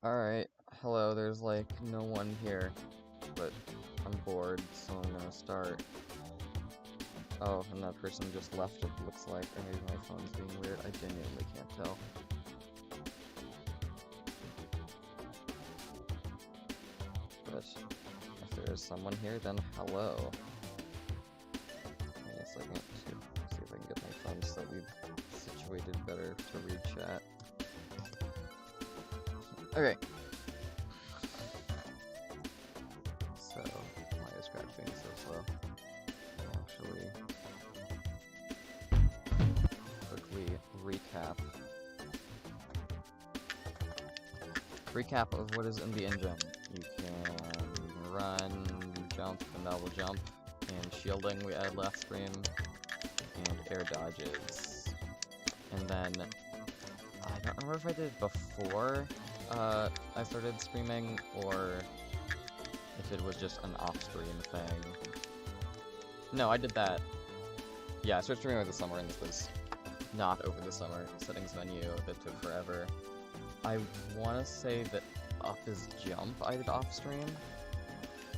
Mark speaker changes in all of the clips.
Speaker 1: Alright, hello, there's like no one here, but I'm bored, so I'm gonna start. Oh, and that person just left, it looks like, or maybe my phone's being weird, I genuinely can't tell. But if there is someone here, then hello. Give me a second to see if I can get my phone slightly situated better to read chat. Okay. So, why is Scratch being so slow? Actually, quickly recap of what is in the engine. You can run, jump, and double jump, and shielding we added last stream, and air dodges. And then, I don't remember if I did it before I started streaming, or if it was just an off-stream thing. No, I did that. Yeah, I started streaming over the summer, and this was not over the summer. Settings menu that took forever. I want to say that up is jump I did off stream.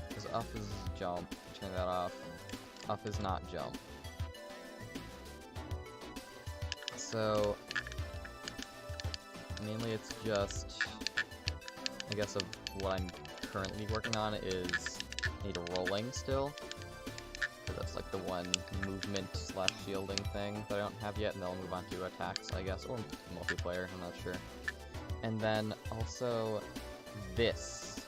Speaker 1: Because up is jump. Turn that off. Up is not jump. So, mainly it's just, I guess, of what I'm currently working on is need rolling still. So that's like the one movement / shielding thing that I don't have yet, and then I'll move on to attacks, I guess, or multiplayer, I'm not sure. And then also this.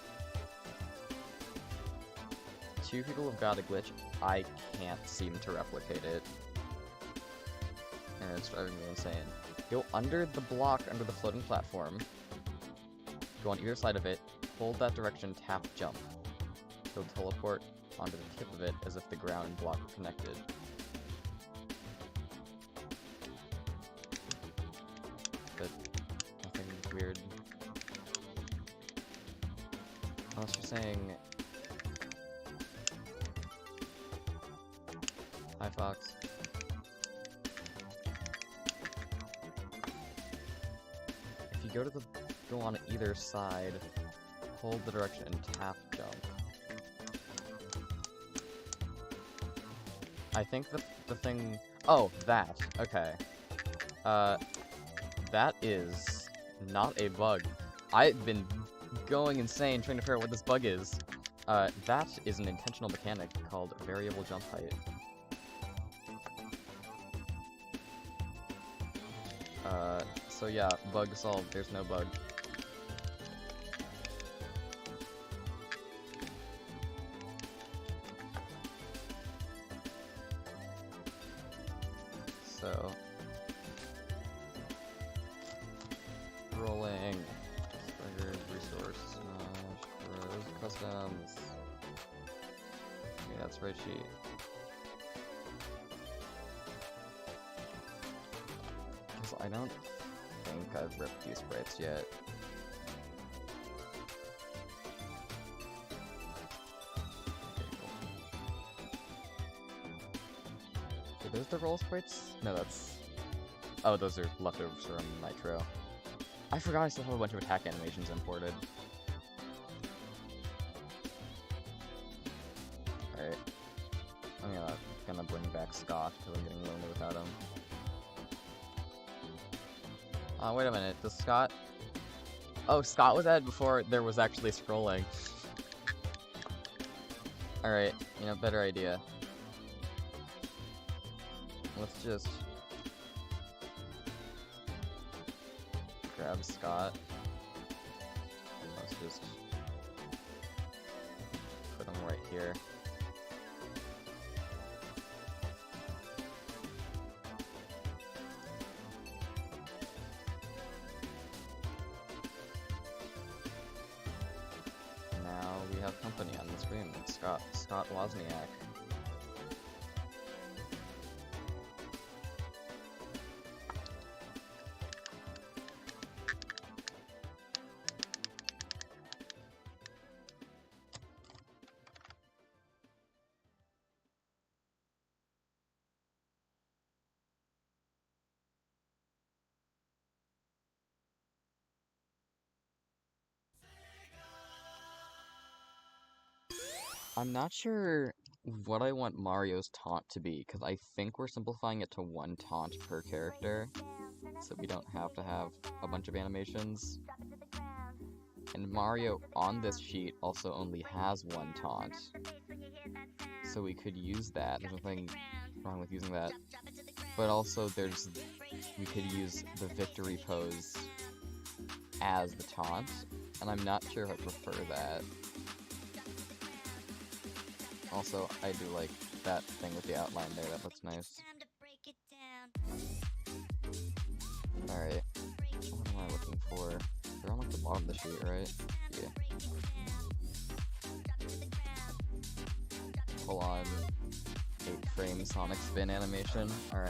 Speaker 1: Two people have got a glitch. I can't seem to replicate it. And it's driving me insane. Go under the block, under the floating platform. Go on either side of it. Hold that direction, tap jump. He'll teleport onto the tip of it as if the ground and block were connected. But nothing weird. Unless you're saying... Hi, Fox. If you go on either side, hold the direction and tap jump. I think the thing... Oh, that. Okay. That is not a bug. I've been going insane trying to figure out what this bug is. That is an intentional mechanic called variable jump height. So yeah, bug solved. There's no bug. So... rolling. Triggered, resource, customs. Yeah, that's spreadsheet. Because I don't think I've ripped these sprites yet. Are those the roll sprites? No, that's... Oh, those are leftovers from Nitro. I forgot I still have a bunch of attack animations imported. Alright. I'm gonna bring back Scott, because I'm getting lonely without him. Wait a minute, does Scott... Oh, Scott was added before there was actually scrolling. Alright, you know, better idea. Let's just... grab Scott. Let's just... put him right here. Now we have company on the screen. Scott Wozniak. I'm not sure what I want Mario's taunt to be, because I think we're simplifying it to one taunt per character, so we don't have to have a bunch of animations. And Mario on this sheet also only has one taunt, so we could use that. There's nothing wrong with using that. But also we could use the victory pose as the taunt, and I'm not sure if I prefer that. Also, I do like that thing with the outline there, that looks nice. Alright, what am I looking for? They're on like the bottom of the sheet, right? Yeah. Full on 8-frame Sonic spin animation, alright.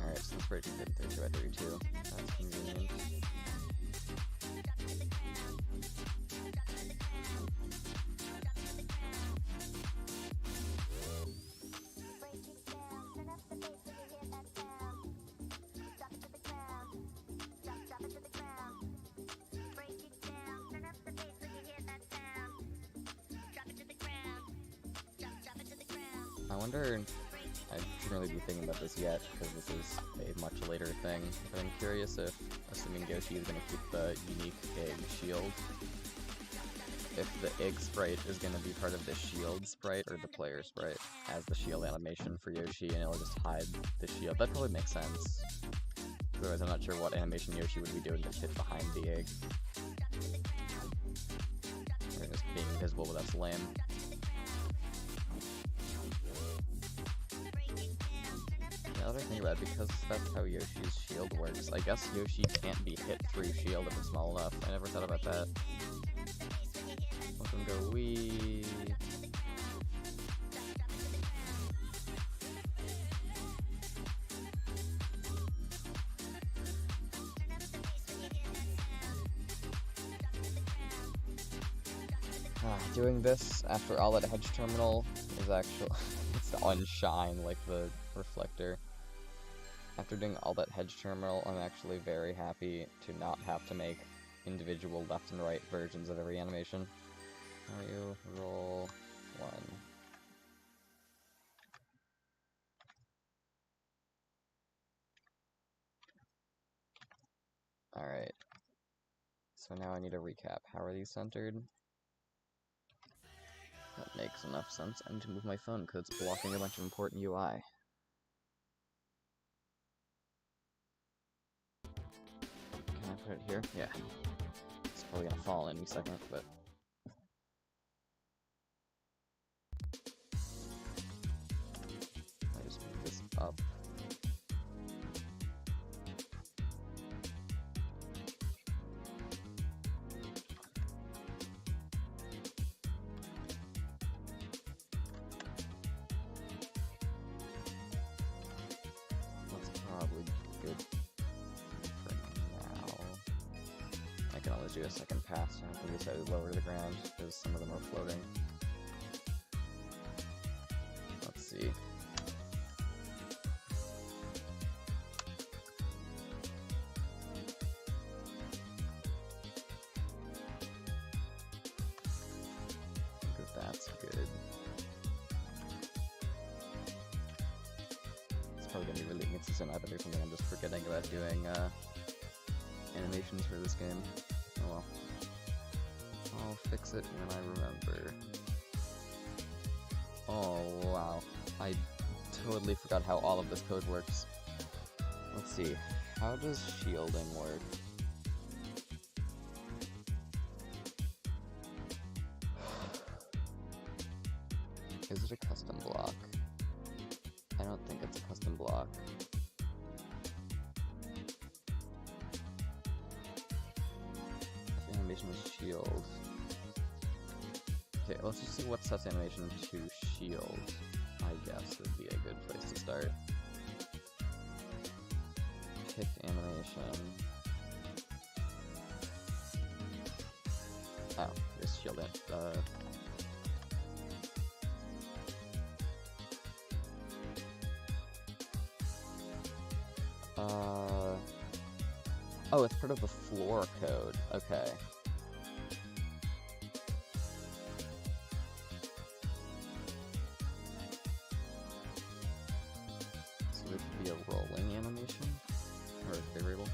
Speaker 1: Alright, so this break is good 32x32. That's convenient. I wonder, I shouldn't really be thinking about this yet, because this is a much later thing, but I'm curious if, assuming Yoshi is going to keep the unique egg shield, if the egg sprite is going to be part of the shield sprite or the player sprite as the shield animation for Yoshi, and it'll just hide the shield. That probably makes sense. Otherwise I'm not sure what animation Yoshi would be doing to fit behind the egg. Or just being invisible, but that's lame. Now that I think about it, because that's how Yoshi's shield works, I guess Yoshi can't be hit through shield if it's small enough. I never thought about that. Let them go wee. Doing this after all that hedge terminal is actually it's unshine like the reflector. After doing all that hedge terminal, I'm actually very happy to not have to make individual left and right versions of every animation. Mario, roll 1. Alright. So now I need a recap. How are these centered? That makes enough sense. I need to move my phone because it's blocking a bunch of important UI. Can I put it here? Yeah. It's probably gonna fall any second, but... I just move this up. Probably good for now. I can always do a second pass, and I can decide to lower the ground, because some of them are floating. Let's see. I think that's good. Probably gonna be really inconsistent. I think there's something I'm just forgetting about doing animations for this game. Oh well. I'll fix it when I remember. Oh wow. I totally forgot how all of this code works. Let's see. How does shielding work? Is it a custom block? I don't think it's a custom block. If animation was shield. Okay, let's just see what sets animation to shield. I guess would be a good place to start. Pick animation. Oh, just shield it. Oh, it's part of the floor code. Okay. So there could be a rolling animation? Or a variable?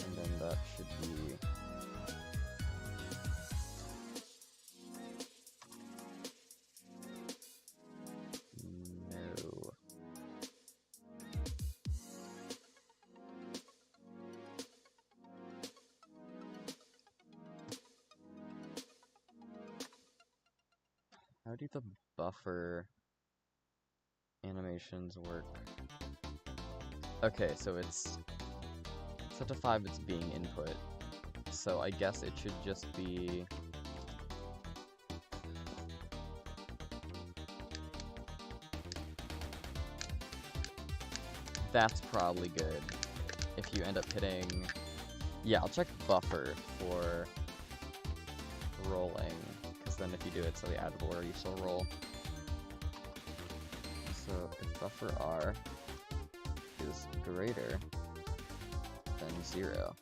Speaker 1: And then that should be... No. How do the buffer animations work? Okay, so it's set to 5, it's being input. So I guess it should just be... That's probably good. If you end up hitting... Yeah, I'll check buffer for rolling, because then if you do it so the add order, you still roll. So if buffer R is greater than 0,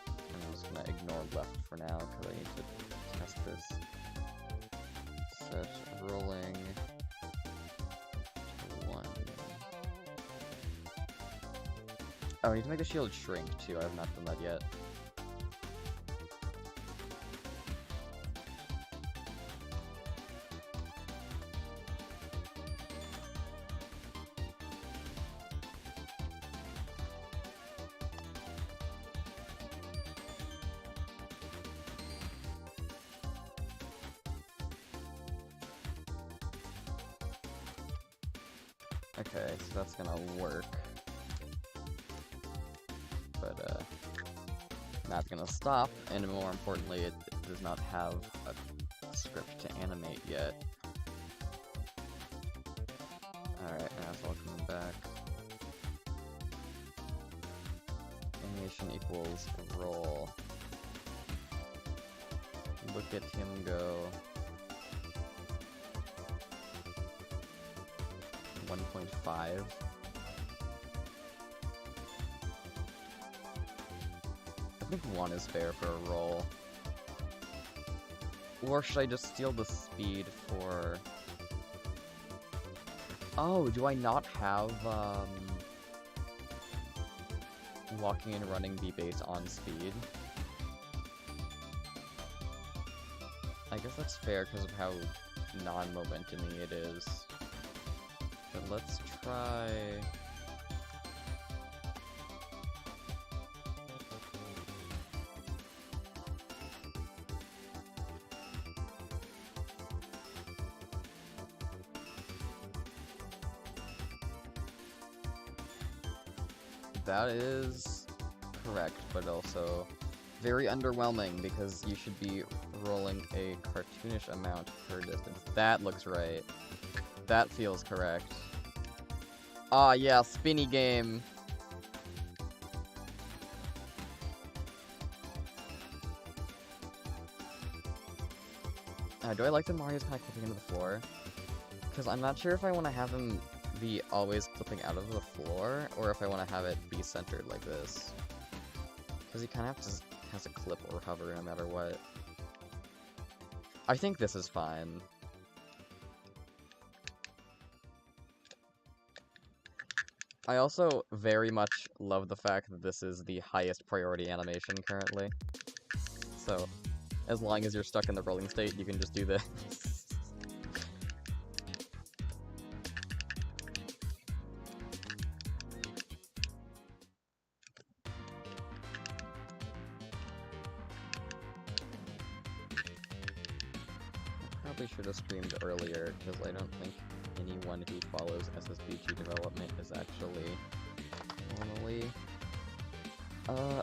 Speaker 1: I'm just gonna ignore left for now because I need to test this. Set rolling to 1. Oh, I need to make the shield shrink too. I have not done that yet. Okay, so that's gonna work. But, not gonna stop, and more importantly, it does not have a script to animate yet. Alright, now it's all coming back. Animation equals roll. Look at him go. 1.5. I think 1 is fair for a roll. Or should I just steal the speed for... Oh, do I not have, walking and running be based on speed? I guess that's fair because of how non-momentum-y it is. But let's try... That is correct, but also very underwhelming because you should be rolling a cartoonish amount per distance. That looks right. That feels correct. Ah, yeah, spinny game. Do I like that Mario's kind of clipping into the floor? Because I'm not sure if I want to have him be always clipping out of the floor, or if I want to have it be centered like this. Because he kind of has to clip or hover no matter what. I think this is fine. I also very much love the fact that this is the highest priority animation currently. So, as long as you're stuck in the rolling state, you can just do this. Probably should have streamed earlier, because I don't think anyone who follows SSBG development is actually normally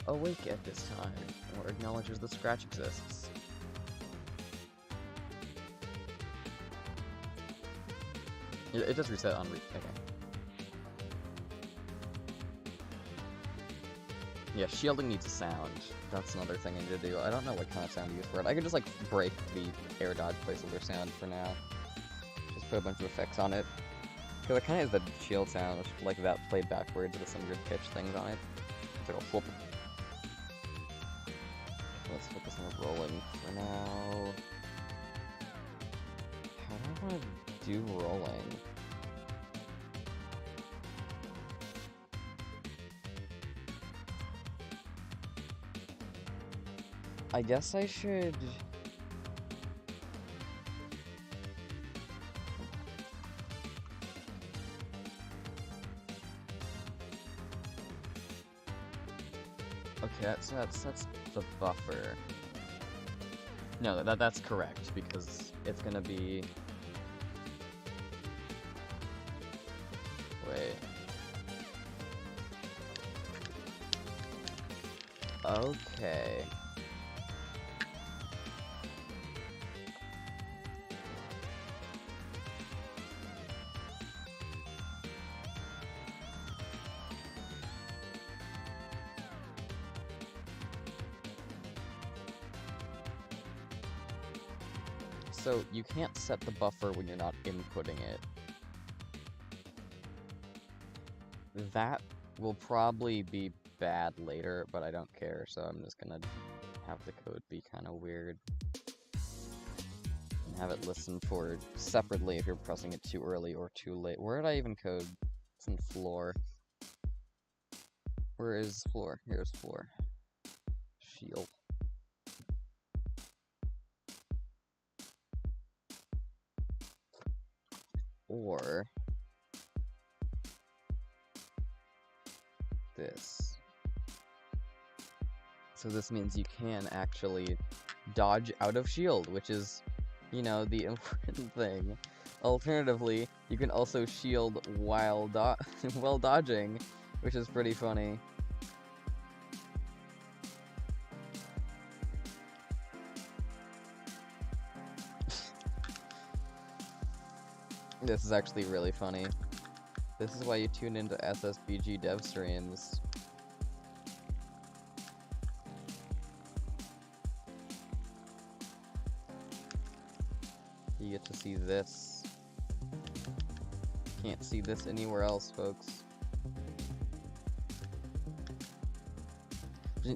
Speaker 1: awake at this time, or acknowledges the scratch exists. It does reset on okay. Yeah, shielding needs a sound. That's another thing I need to do. I don't know what kind of sound to use for it. I could just, like, break the air dodge placeholder sound for now. Just put a bunch of effects on it. Because it kind of is the shield sound, like that played backwards with some weird pitch things on it. It's like a whoop. Let's focus on rolling for now. How do I want to do rolling? I guess I should... Okay, that's the buffer. No, that's correct, because it's gonna be... Wait. Okay. So, you can't set the buffer when you're not inputting it. That will probably be bad later, but I don't care, so I'm just gonna have the code be kind of weird. And have it listen for separately if you're pressing it too early or too late. Where did I even code? It's in floor. Where is floor? Here's floor. Shield. Or this. So this means you can actually dodge out of shield, which is, you know, the important thing. Alternatively, you can also shield while while dodging, which is pretty funny. This is actually really funny. This is why you tune into SSBG dev streams. You get to see this. Can't see this anywhere else, folks.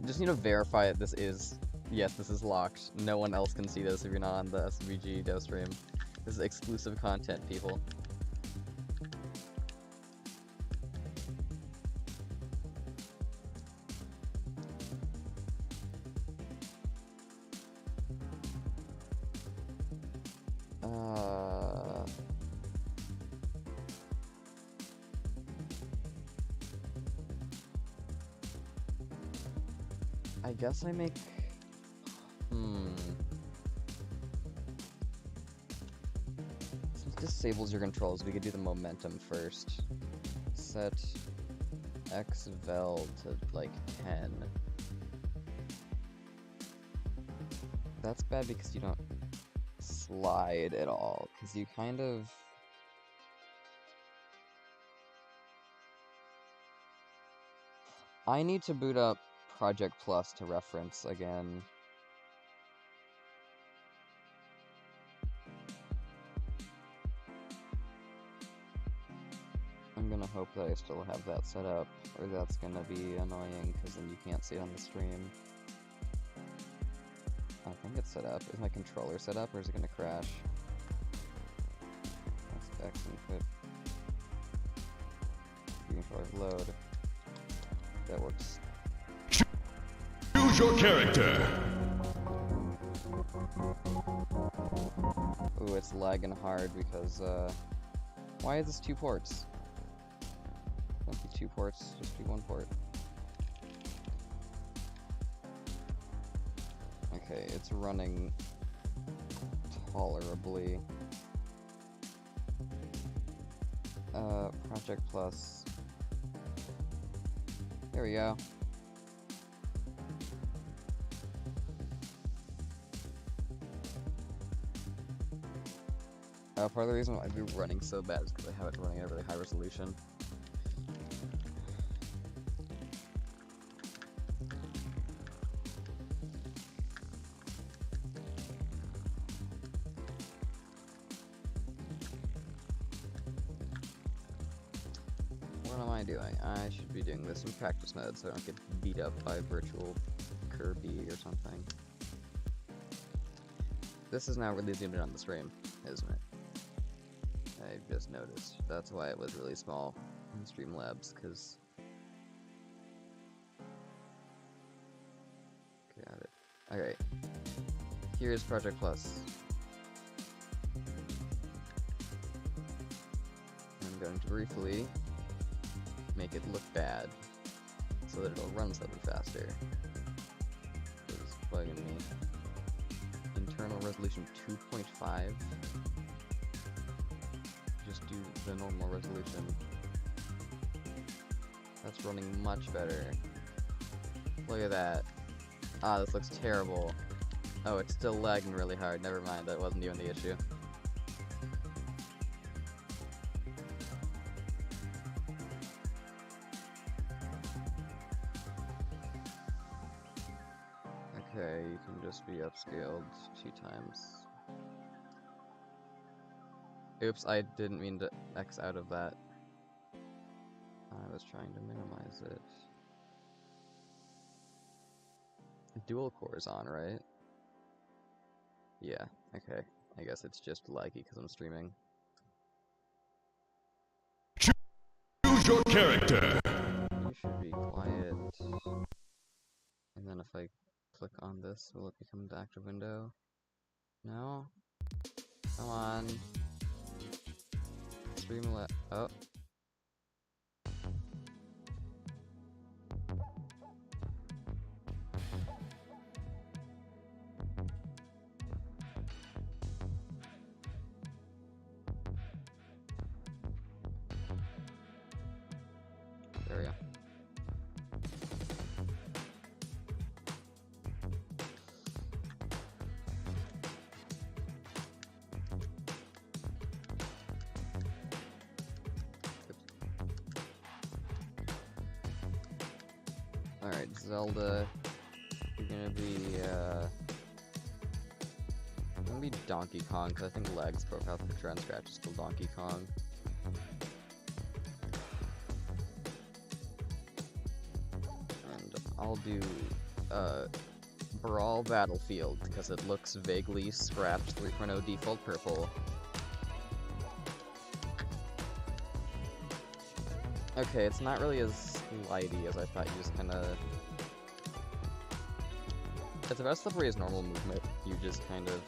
Speaker 1: Just need to verify that this is... Yes, this is locked. No one else can see this if you're not on the SSBG dev stream. This is exclusive content, people. I guess I make... Disables your controls. We could do the momentum first. Set xvel to like 10. That's bad because you don't slide at all. Because you kind of... I need to boot up Project Plus to reference again. I'm gonna hope that I still have that set up, or that's gonna be annoying, because then you can't see it on the stream. I think it's set up. Is my controller set up, or is it gonna crash? That's X input. Controller load. That works.
Speaker 2: Choose your character!
Speaker 1: Ooh, it's lagging hard because, why is this 2 ports? Don't be 2 ports, just be 1 port. Okay, it's running tolerably. Project Plus. There we go. Part of the reason why I'd be running so bad is because I have it running at a really high resolution. What am I doing? I should be doing this in practice mode so I don't get beat up by virtual Kirby or something. This is now really zoomed in on the stream, isn't it? I just noticed. That's why it was really small in Streamlabs, because... Got it. Alright. Here's Project Plus. I'm going to briefly make it look bad, so that it'll run slightly faster. It's bugging me. Internal resolution 2.5. Just do the normal resolution. That's running much better. Look at that. Ah, this looks terrible. Oh, it's still lagging really hard. Never mind, that wasn't even the issue. Okay, you can just be upscaled 2 times. Oops, I didn't mean to X out of that. I was trying to minimize it. Dual cores on, right? Yeah, okay. I guess it's just laggy because I'm streaming.
Speaker 2: Choose your character.
Speaker 1: You should be quiet. And then if I click on this, will it become the active window? No? Come on. Streamlet. Oh. There we go. Alright, Zelda, you're gonna be Donkey Kong, because I think Leg's profile picture on Scratch is still Donkey Kong. And I'll do, Brawl Battlefield, because it looks vaguely Scratch 3.0 default purple. Okay, it's not really as slidey as I thought. You just kinda... It's about slippery as normal movement. You just kind of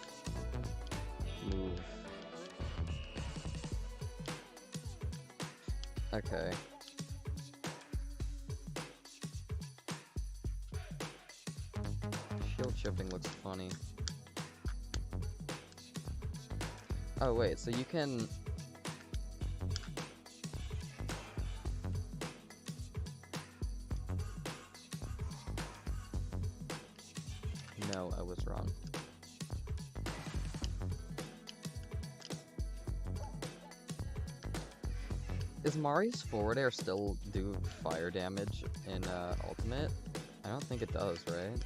Speaker 1: move. Okay. Shield shifting looks funny. Oh wait, so you can... No, I was wrong. Is Mari's forward air still do fire damage in Ultimate? I don't think it does, right?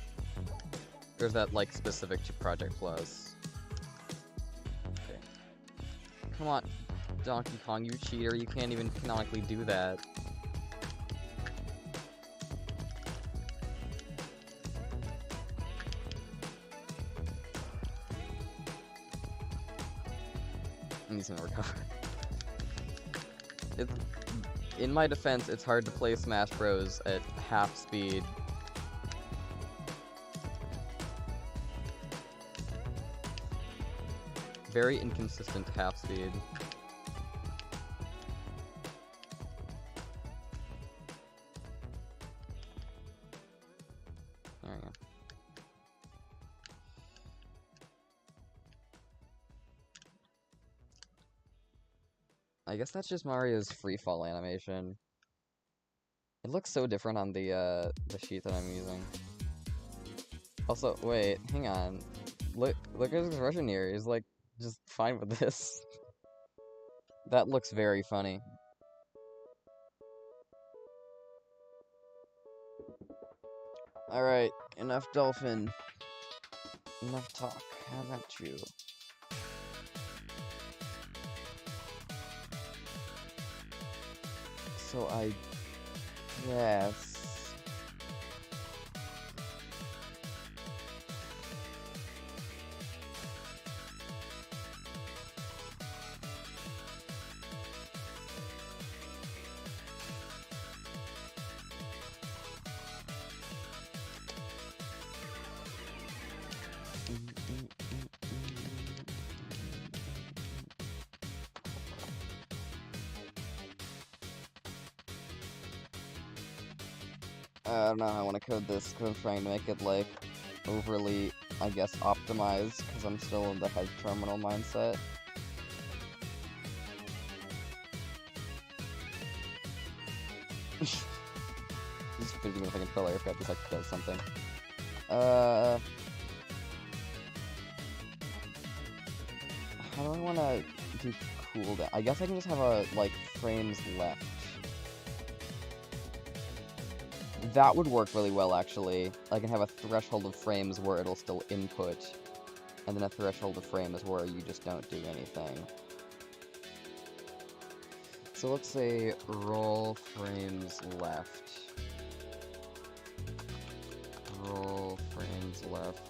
Speaker 1: Or is that like specific to Project Plus? Okay. Come on, Donkey Kong, you cheater, you can't even canonically do that. He's gonna recover. In my defense, it's hard to play Smash Bros. At half speed. Very inconsistent half speed. There we go. I guess that's just Mario's freefall animation. It looks so different on the sheet that I'm using. Also, wait, hang on. Look at his expression here. He's like just fine with this. That looks very funny. Alright, enough dolphin. Enough talk. How about you? So I guess... I don't know how I want to code this, because I'm trying to make it, like, overly, I guess, optimized, because I'm still in the head terminal mindset. Just thinking if I can control aircraft, this actually does something. How do I want to do cooldown? I guess I can just have a, like, frames left. That would work really well, actually. I can have a threshold of frames where it'll still input, and then a threshold of frames where you just don't do anything. So let's say roll frames left. Roll frames left.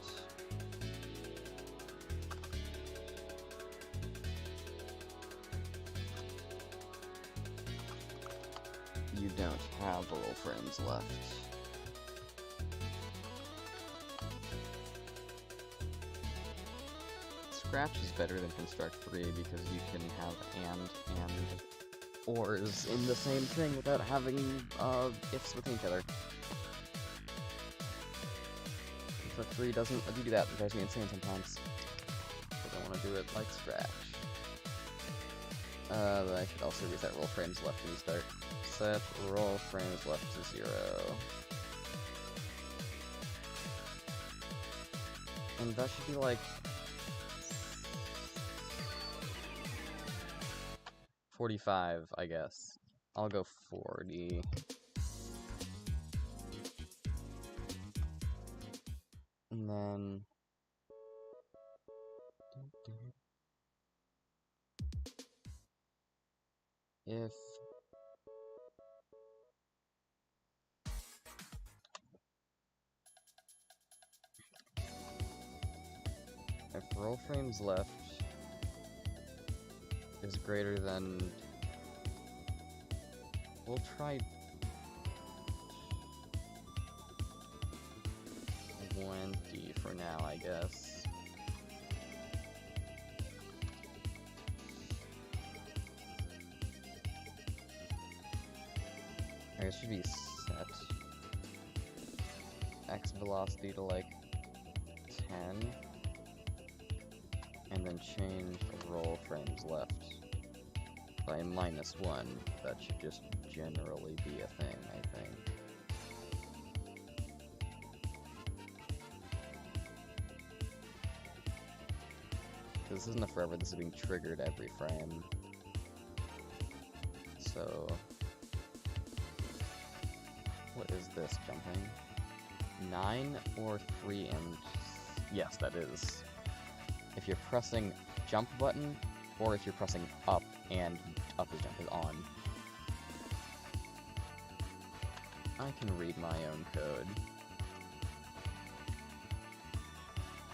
Speaker 1: You don't have roll frames left. Scratch is better than Construct 3 because you can have and ors in the same thing without having ifs within each other. Construct 3 doesn't let you do that. It drives me insane sometimes. I don't want to do it like Scratch. I should also reset roll frames left when you start. Set roll frames left to 0. And that should be like 45, I guess. I'll go 40. And then... If roll frames left is greater than... We'll try 20 for now, I guess. It should be set X velocity to like 10, and then change roll frames left by -1. That should just generally be a thing, I think. This isn't a forever, this is being triggered every frame. So... What is this jumping? 9 or 3 and... Yes, that is. If you're pressing jump button, or if you're pressing up and up is jump is on. I can read my own code.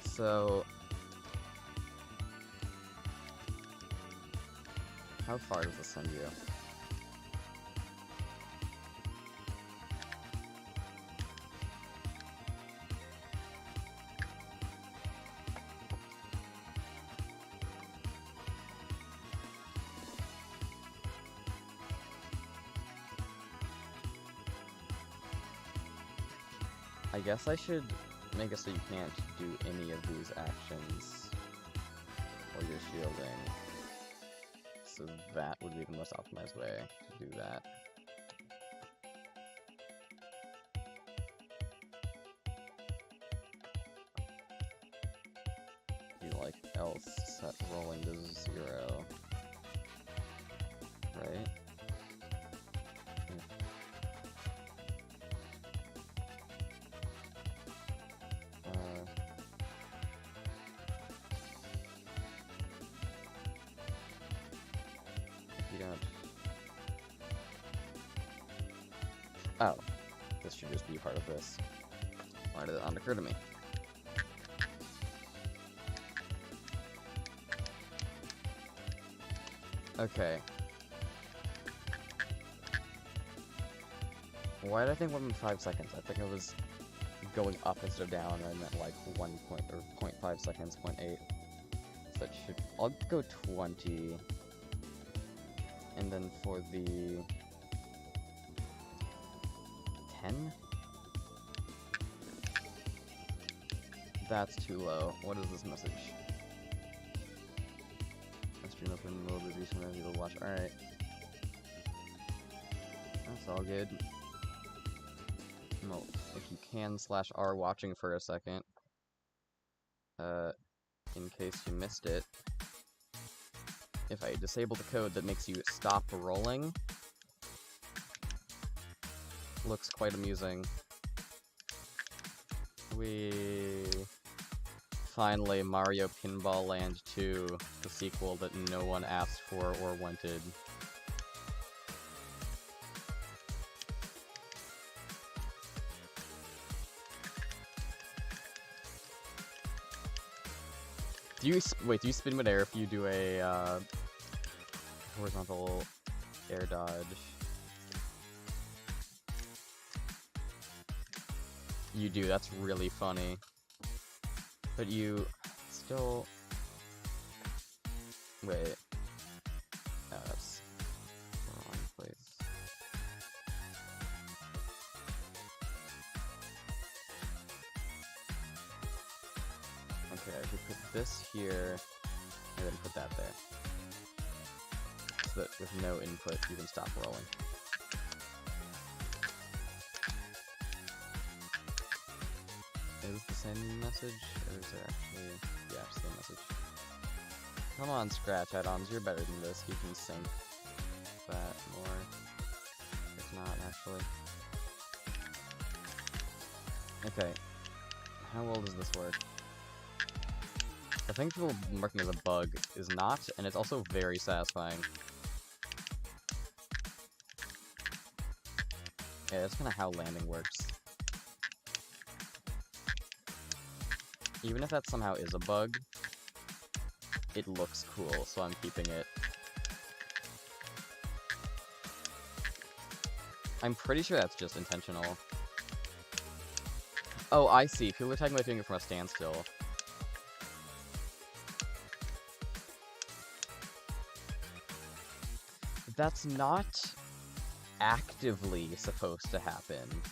Speaker 1: So... How far does this send you? I guess I should make it so you can't do any of these actions while you're shielding. So that would be the most optimized way to do that. Do like else set rolling to 0. Right? Oh, this should just be part of this. Why did it not occur to me? Okay. Why did I think 1.5 seconds? I think it was going up instead of down, and I meant like 1 point or 0.5 seconds, 0.8. So that should. I'll go 20. And then for the 10? That's too low. What is this message? Stream open a little bit recently, you'll watch. Alright. That's all good. Well, if you can /R watching for a second. In case you missed it. If I disable the code that makes you stop rolling. Looks quite amusing. Finally, Mario Pinball Land 2, the sequel that no one asked for or wanted. Do you spin midair if you do a horizontal air dodge? You do, that's really funny. But you still... Wait. Oh, that's the wrong place. Okay, I could put this here, and then put that there. So that with no input, you can stop rolling. Is the same message, or is there actually... Yeah, same message. Come on, Scratch add-ons, you're better than this. You can sync that more. If not, actually. Okay. How well does this work? I think people marking as a bug is not, and it's also very satisfying. Yeah, that's kind of how landing works. Even if that somehow is a bug, it looks cool, so I'm keeping it. I'm pretty sure that's just intentional. Oh, I see. People are talking about doing it from a standstill. That's not actively supposed to happen,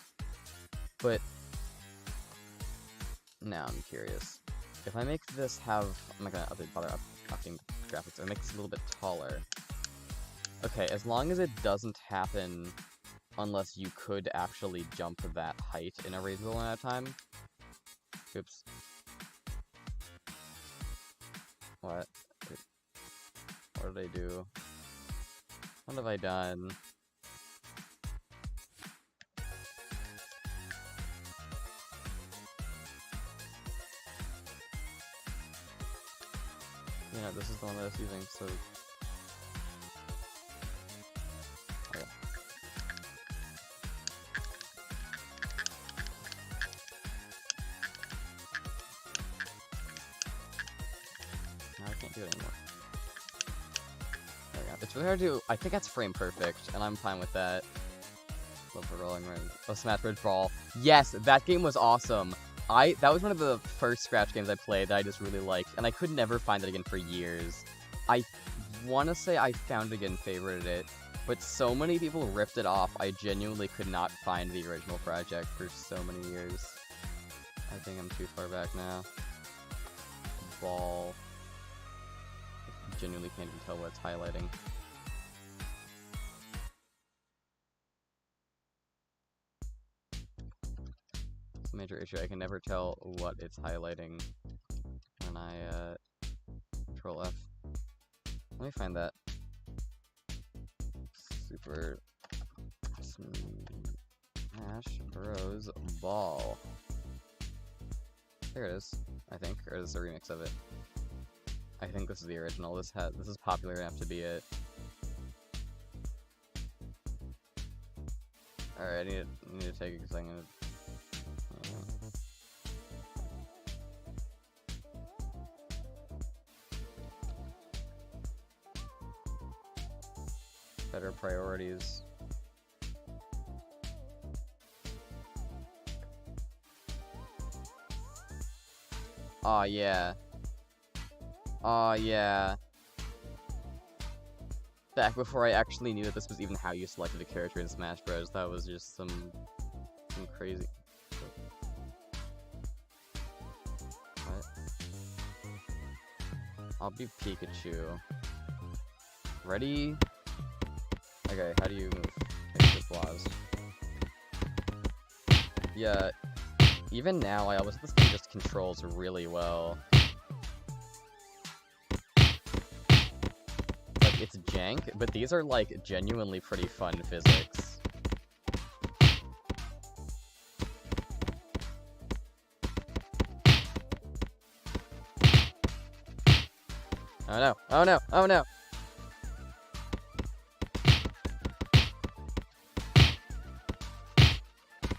Speaker 1: but now I'm curious. If I make this have... I'm not gonna bother upping graphics. I make this a little bit taller. Okay, as long as it doesn't happen unless you could actually jump that height in a reasonable amount of time. Oops. What? What did I do? What have I done? Yeah, this is the one that I was using, so... Okay. Now I can't do it anymore. There we go. It's really hard to... I think that's frame perfect, and I'm fine with that. Love the rolling ring. Oh, Smash Bros. Brawl. Yes, that game was awesome. That was one of the first Scratch games I played that I just really liked, and I could never find it again for years. I want to say I found it again, favorited it, but so many people ripped it off, I genuinely could not find the original project for so many years. I think I'm too far back now. Ball. I genuinely can't even tell what it's highlighting. Major issue. I can never tell what it's highlighting when I Control F. Let me find that. Super Smash Bros. Ball. There it is, I think, or is this a remix of it? I think this is the original. This is popular enough to be it. Alright, I need to take it because I'm gonna... Better priorities. Aw, yeah. Aw, yeah. Back before I actually knew that this was even how you selected a character in Smash Bros. That was just some crazy... What? I'll be Pikachu. Ready? Okay, how do you move? Okay, applause. Yeah, even now, I always this thing just controls really well. Like, it's jank, but these are, like, genuinely pretty fun physics. Oh no, oh no, oh no!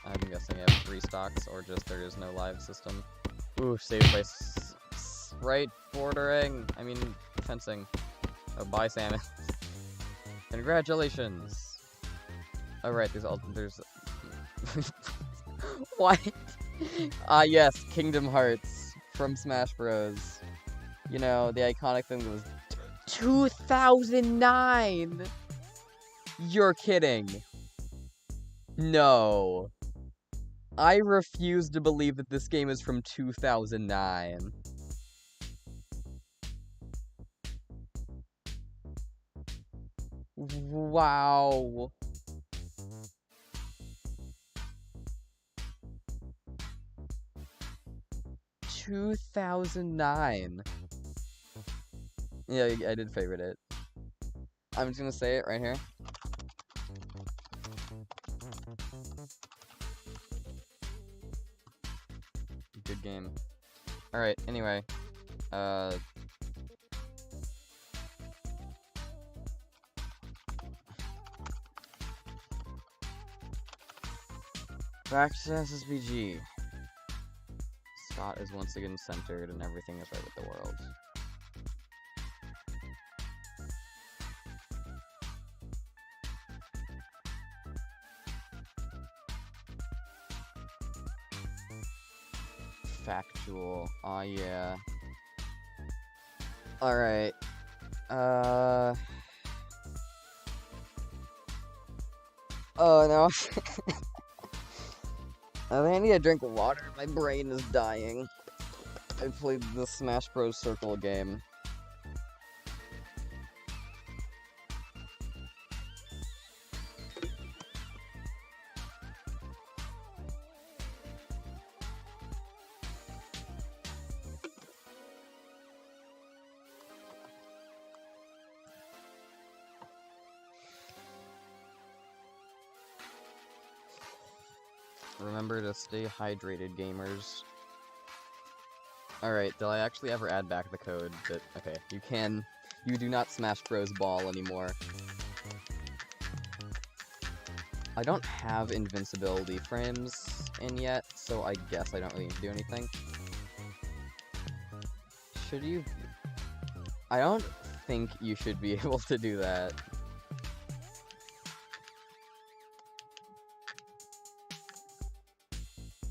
Speaker 1: I'm guessing I have 3 stocks, or just there is no live system. Ooh, saved by right bordering. I mean, fencing. Oh, bye, Salmon. Congratulations. Oh, right, there's What? Yes, Kingdom Hearts from Smash Bros. You know, the iconic thing that was 2009! You're kidding. No. I refuse to believe that this game is from 2009. Wow. $2009. Yeah, I did favorite it. I'm just gonna say it right here. Good game. Alright, anyway. Back to SSBG. Scott is once again centered and everything is right with the world. Factual. Aw, yeah. Alright. Oh, no. I need a drink of water. My brain is dying. I played the Smash Bros. Circle game. Remember to stay hydrated, gamers. Alright, did I actually ever add back the code that... Okay, you do not Smash Bros. Ball anymore. I don't have invincibility frames in yet, so I guess I don't really need to do anything. Should you... I don't think you should be able to do that.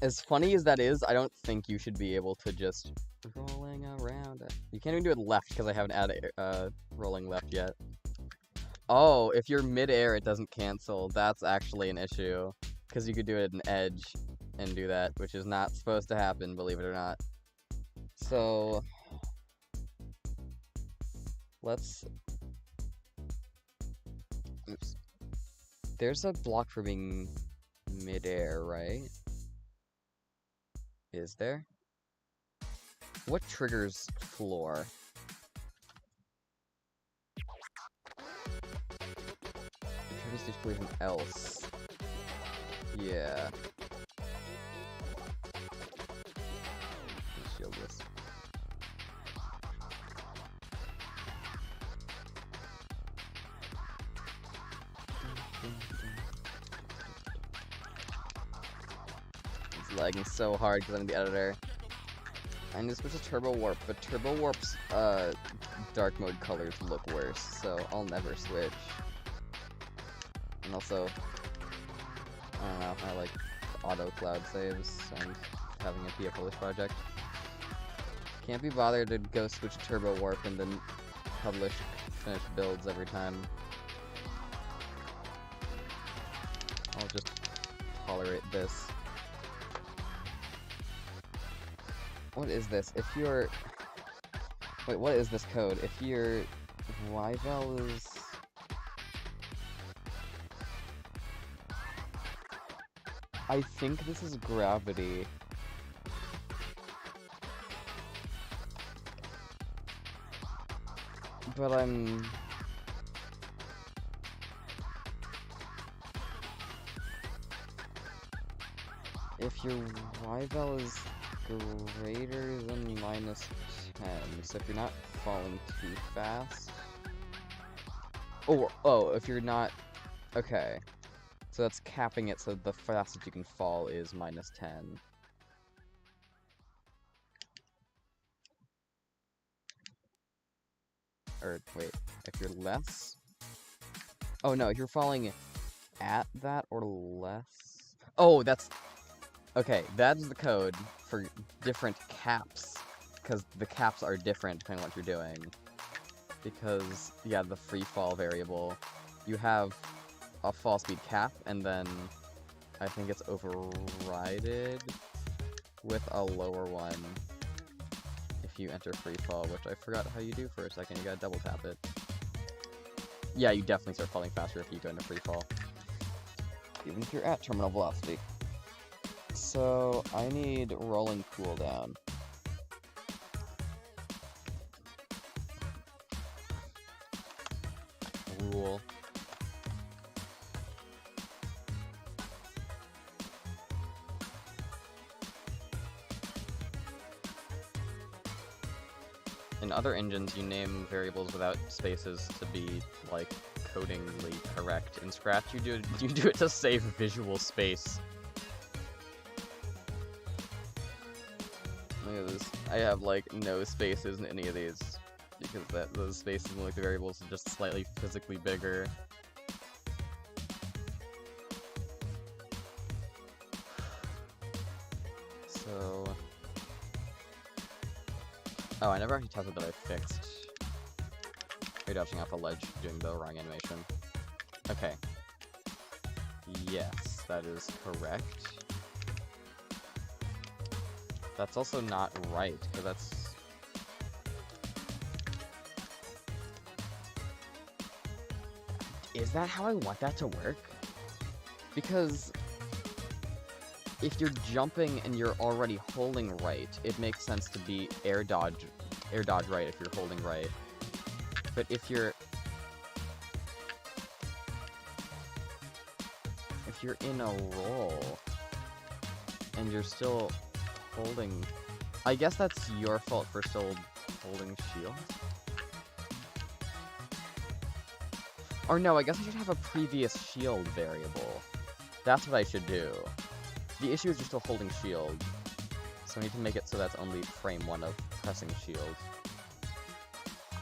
Speaker 1: As funny as that is, I don't think you should be able to just rolling around. You can't even do it left because I haven't added rolling left yet. Oh, if you're mid-air, it doesn't cancel. That's actually an issue because you could do it in edge and do that, which is not supposed to happen, believe it or not. So let's. Oops. There's a block for being mid-air, right? Is there? What triggers floor? Triggers display from else. Yeah. Let's shield this. lagging so hard because I'm in the editor. I need to switch to Turbo Warp, but Turbo Warp's dark mode colors look worse, so I'll never switch. And also, I don't know, I like auto cloud saves and having it be a published project. Can't be bothered to go switch to Turbo Warp and then publish finished builds every time. I'll just tolerate this. What is this? If you're... Wait, what is this code? If your Y-val is... I think this is gravity. But I'm... If your Y-val is greater than -10, so if you're not falling too fast... Oh, if you're not... Okay. So that's capping it so the fastest you can fall is -10. Or, wait, if you're less? Oh no, if you're falling at that or less? Oh, that's... Okay, that's the code for different caps, because the caps are different depending on what you're doing. Because, yeah, the free fall variable, you have a fall speed cap, and then I think it's overrided with a lower one if you enter free fall, which I forgot how you do for a second. You gotta double tap it. Yeah, you definitely start falling faster if you go into free fall, even if you're at terminal velocity. So I need rolling cooldown. Rule. In other engines, you name variables without spaces to be, like, codingly correct. In Scratch, you do it to save visual space. Look at this. I have, like, no spaces in any of these, because those spaces in, like, the variables are just slightly physically bigger. So... Oh, I never actually tested that I fixed. You're dodging off a ledge doing the wrong animation. Okay. Yes, that is correct. That's also not right, because that's... Is that how I want that to work? Because... if you're jumping and you're already holding right, it makes sense to be air dodge right if you're holding right. But if you're in a roll and you're still holding, I guess that's your fault for still holding shield. Or no, I guess I should have a previous shield variable. That's what I should do. The issue is you're still holding shield, so I need to make it so that's only frame 1 of pressing shield.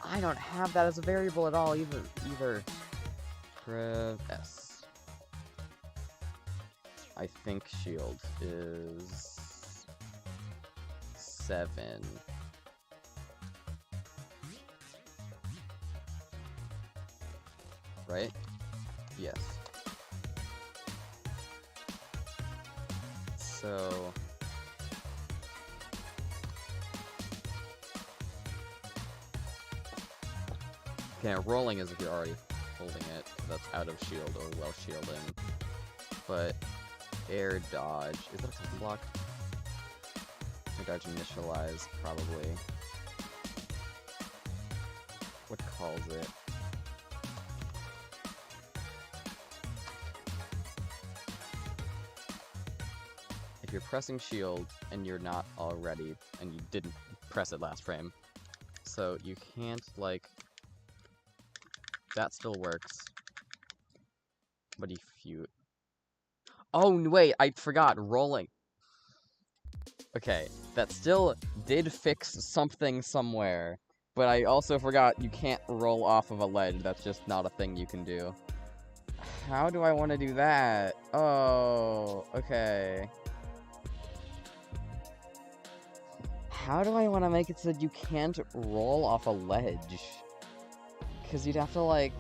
Speaker 1: I don't have that as a variable at all either. Press. I think shield is 7. Right? Yes. So... okay, rolling is if you're already holding it. That's out of shield or well shielding. But air dodge, is that a custom block? Air dodge initialize, probably. What calls it? If you're pressing shield and you're not already, and you didn't press it last frame, so you can't, like, that still works. But if you... oh, wait, I forgot, rolling. Okay, that still did fix something somewhere, but I also forgot you can't roll off of a ledge. That's just not a thing you can do. How do I want to do that? Oh, okay. How do I want to make it so that you can't roll off a ledge? Because you'd have to, like...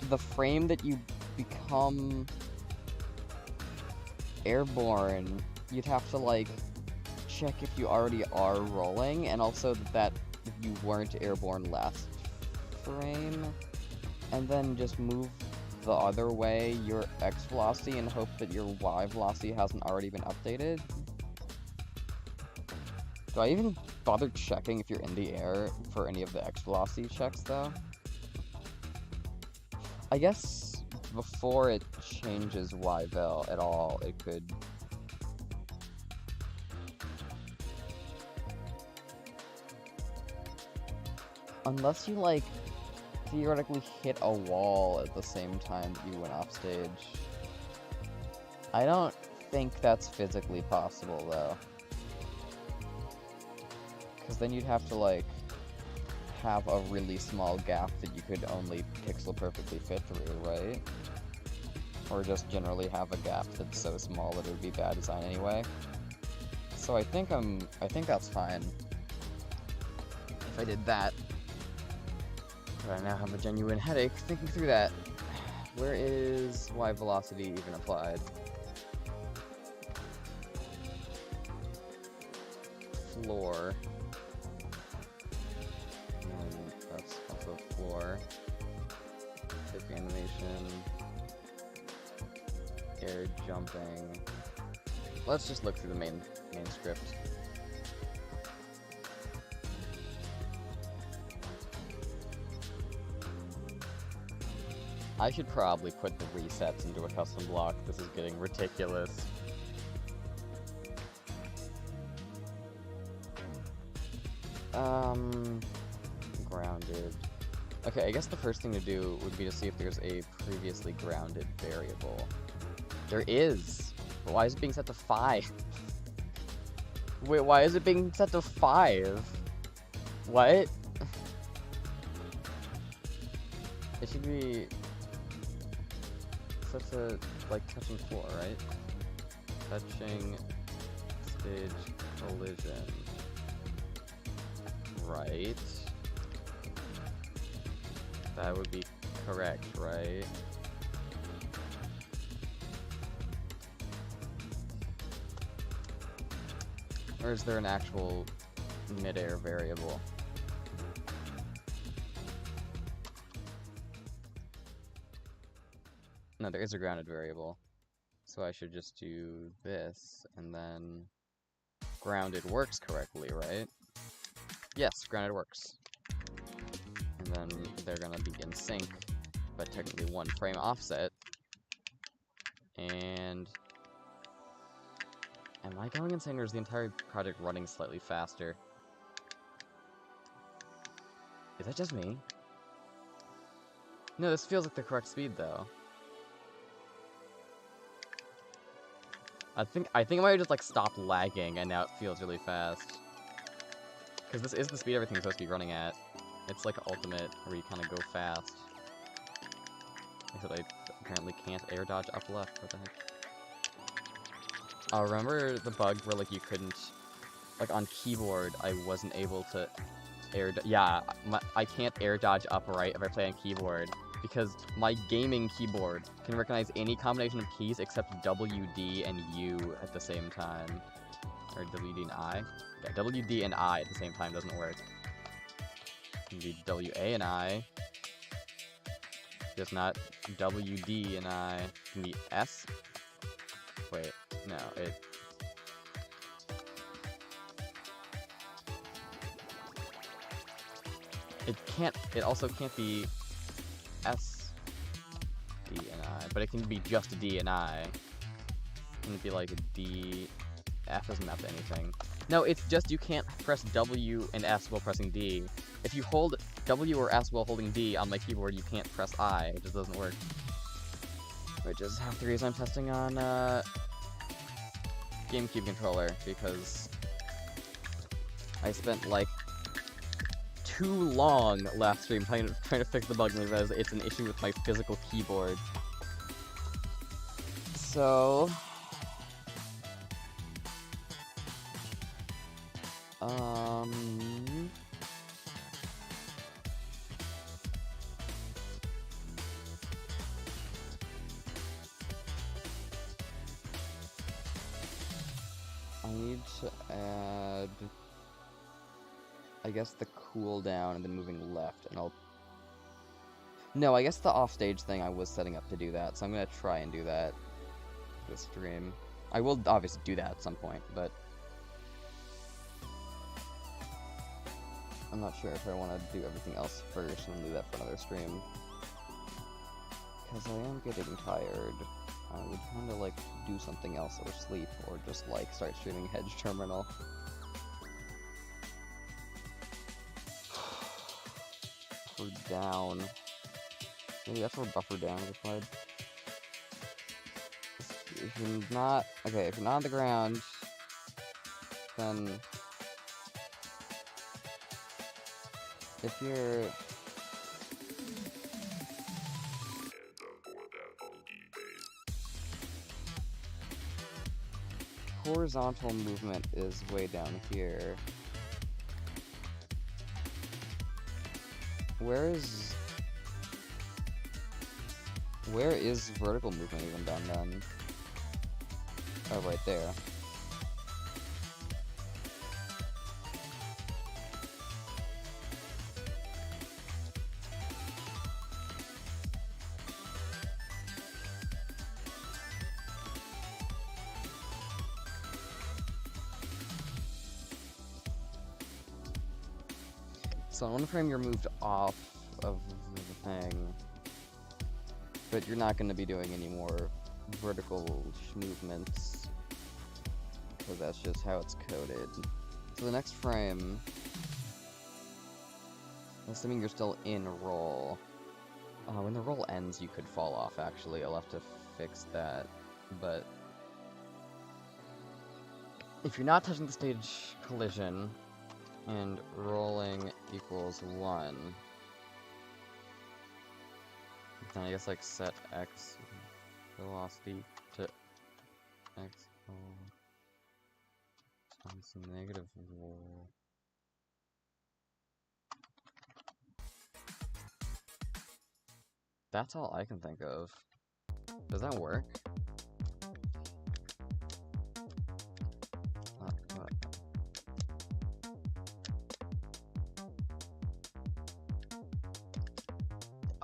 Speaker 1: The frame that you become... airborne, you'd have to, like, check if you already are rolling, and also that if you weren't airborne last frame, and then just move the other way your X velocity and hope that your Y velocity hasn't already been updated. Do I even bother checking if you're in the air for any of the X velocity checks, though? I guess before it changes Y vel at all, it could... Unless you, like, theoretically hit a wall at the same time that you went off stage. I don't think that's physically possible, though. Because then you'd have to, like, have a really small gap that you could only pixel perfectly fit through, right? Or just generally have a gap that's so small that it would be bad design anyway. So I think that's fine. If I did that. But I now have a genuine headache thinking through that. Where is Y velocity even applied? Floor. And that's also floor. Take animation. Air jumping. Let's just look through the main script. I should probably put the resets into a custom block. This is getting ridiculous. Grounded. Okay, I guess the first thing to do would be to see if there's a previously grounded variable. There is! But why is it being set to 5? Wait, why is it being set to 5? What? It should be... set to, like, touching floor, right? Touching stage collision. Right. That would be correct, right? Or is there an actual mid-air variable? No, there is a grounded variable. So I should just do this, and then grounded works correctly, right? Yes, grounded works. And then they're gonna be in sync, but technically 1 frame offset. And... am I going insane, or is the entire project running slightly faster? Is that just me? No, this feels like the correct speed, though. I think I might have just, like, stopped lagging, and now it feels really fast. Because this is the speed everything's supposed to be running at. It's like ultimate, where you kind of go fast. Except I apparently can't air dodge up left, what the heck. Remember the bug where, like, you couldn't... like, on keyboard, I wasn't able to air... yeah, I can't air dodge up right if I play on keyboard. Because my gaming keyboard can recognize any combination of keys except W, D, and U at the same time. Or W, D, and I. Yeah, W, D, and I at the same time doesn't work. It can be W, A, and I. Just not W, D, and I. It can be S. Wait, no, it... it also can't be S, D, and I, but it can be just D and I. It can be like a D, F doesn't map to anything. No, it's just you can't press W and S while pressing D. If you hold W or S while holding D on my keyboard, you can't press I. It just doesn't work. Which is half the reason I'm testing on GameCube controller, because I spent like too long last stream trying to fix the bug and realize it's an issue with my physical keyboard. So I need to add, I guess, the cooldown and then moving left, and I'll... No, I guess the offstage thing I was setting up to do that, so I'm gonna try and do that this stream. I will obviously do that at some point, but I'm not sure if I want to do everything else first and leave that for another stream. Because I am getting tired. I would kind of like do something else or sleep, or just like start streaming Hedge Terminal. We're down. Maybe that's where Buffer Down is applied. If you're not... Okay, if you're not on the ground, then... If you're... Horizontal movement is way down here. Where is vertical movement even done then? Oh, right there. So in one frame you're moved off of the thing, but you're not going to be doing any more vertical movements, because that's just how it's coded. So the next frame, assuming you're still in roll, when the roll ends you could fall off actually, I'll have to fix that, but if you're not touching the stage collision, and rolling equals 1, then I guess like set x velocity to x times negative 1. That's all I can think of. Does that work?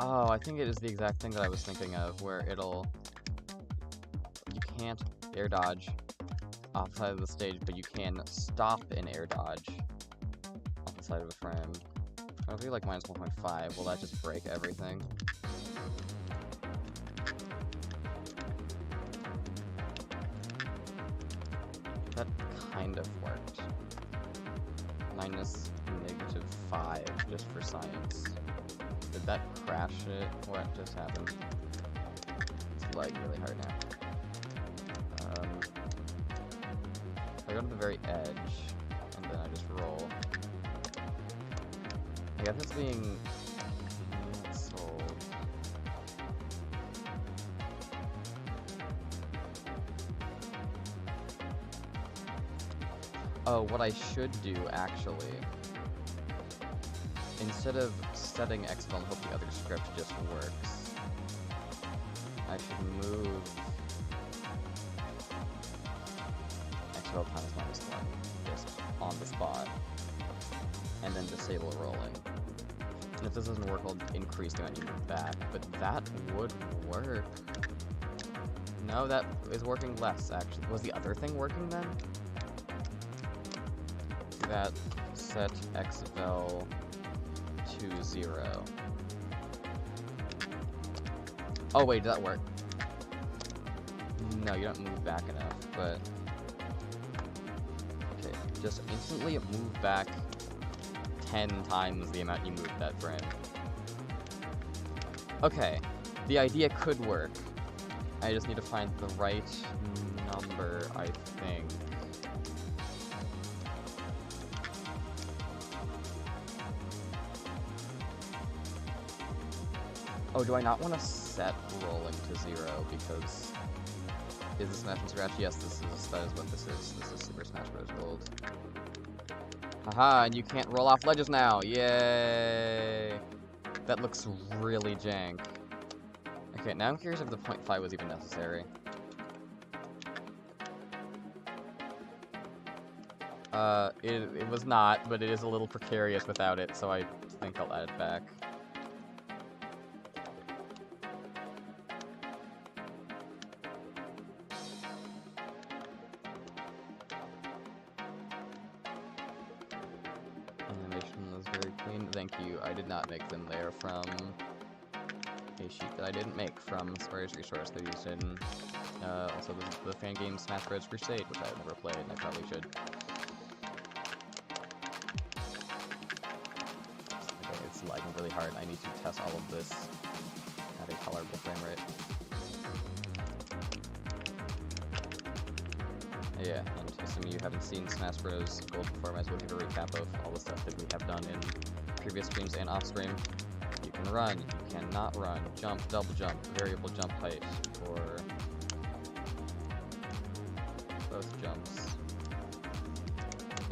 Speaker 1: Oh, I think it is the exact thing that I was thinking of, where you can't air dodge off the side of the stage, but you can stop an air dodge off the side of a frame. It'll be like minus 1.5. Will that just break everything? That kind of worked. Minus negative 5, just for science. Did that crash it? What just happened? It's lagging really hard now. I go to the very edge, and then I just roll. I guess it's being sold. Oh, what I should do, actually, instead of setting XFL and hope the other script just works, I should move XFL times -1 just on the spot, and then disable rolling. And if this doesn't work, I'll increase the amount you move back, but that would work. No, that is working less, actually. Was the other thing working then? That set XFL to 0. Oh wait, did that work? No, you don't move back enough, but... Okay, just instantly move back 10 times the amount you moved that frame. Okay, the idea could work. I just need to find the right number, I think. Oh, do I not want to set rolling to 0 because... Is this Smash and Scratch? Yes, that is what this is. This is Super Smash Bros. Gold. Haha, and you can't roll off ledges now! Yay! That looks really jank. Okay, now I'm curious if the 0.5 was even necessary. It was not, but it is a little precarious without it, so I think I'll add it back. Animation was very clean. Thank you. I did not make them. They are from a sheet that I didn't make from Square's resource. They're used in also the fan game Smash Bros. Crusade, which I've never played, and I probably should. Okay, it's lagging really hard. I need to test all of this at a tolerable frame rate. Yeah, and assuming you haven't seen Smash Bros. Gold before, I might as well give a recap of all the stuff that we have done in previous streams and off-stream. You can run, you cannot run, jump, double jump, variable jump height, or both jumps.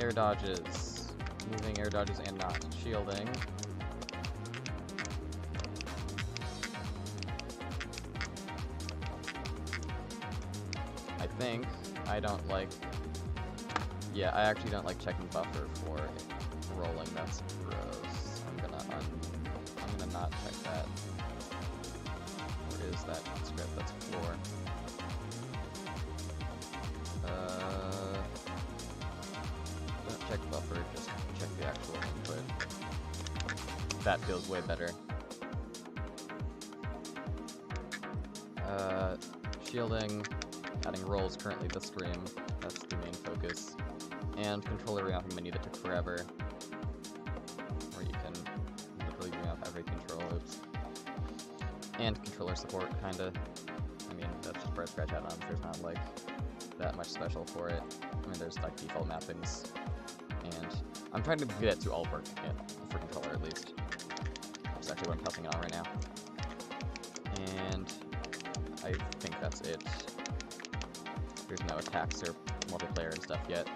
Speaker 1: Air dodges, moving air dodges and not shielding. I think I don't like... Yeah, I actually don't like checking buffer for rolling. That's gross. I'm gonna not check that. Where is that script? That's floor. Don't check buffer, just check the actual input. That feels way better. Shielding, adding rolls currently this stream. That's the main focus. And controller remapping menu that took forever. Where you can literally remap every control. Oops. And controller support, kinda. I mean, that's just for Scratch add-ons. There's not, like, that much special for it. I mean, there's, like, default mappings. And I'm trying to get it to all work, for controller, at least. That's actually what I'm testing it on right now. And I think that's it. There's no attacks or multiplayer and stuff yet.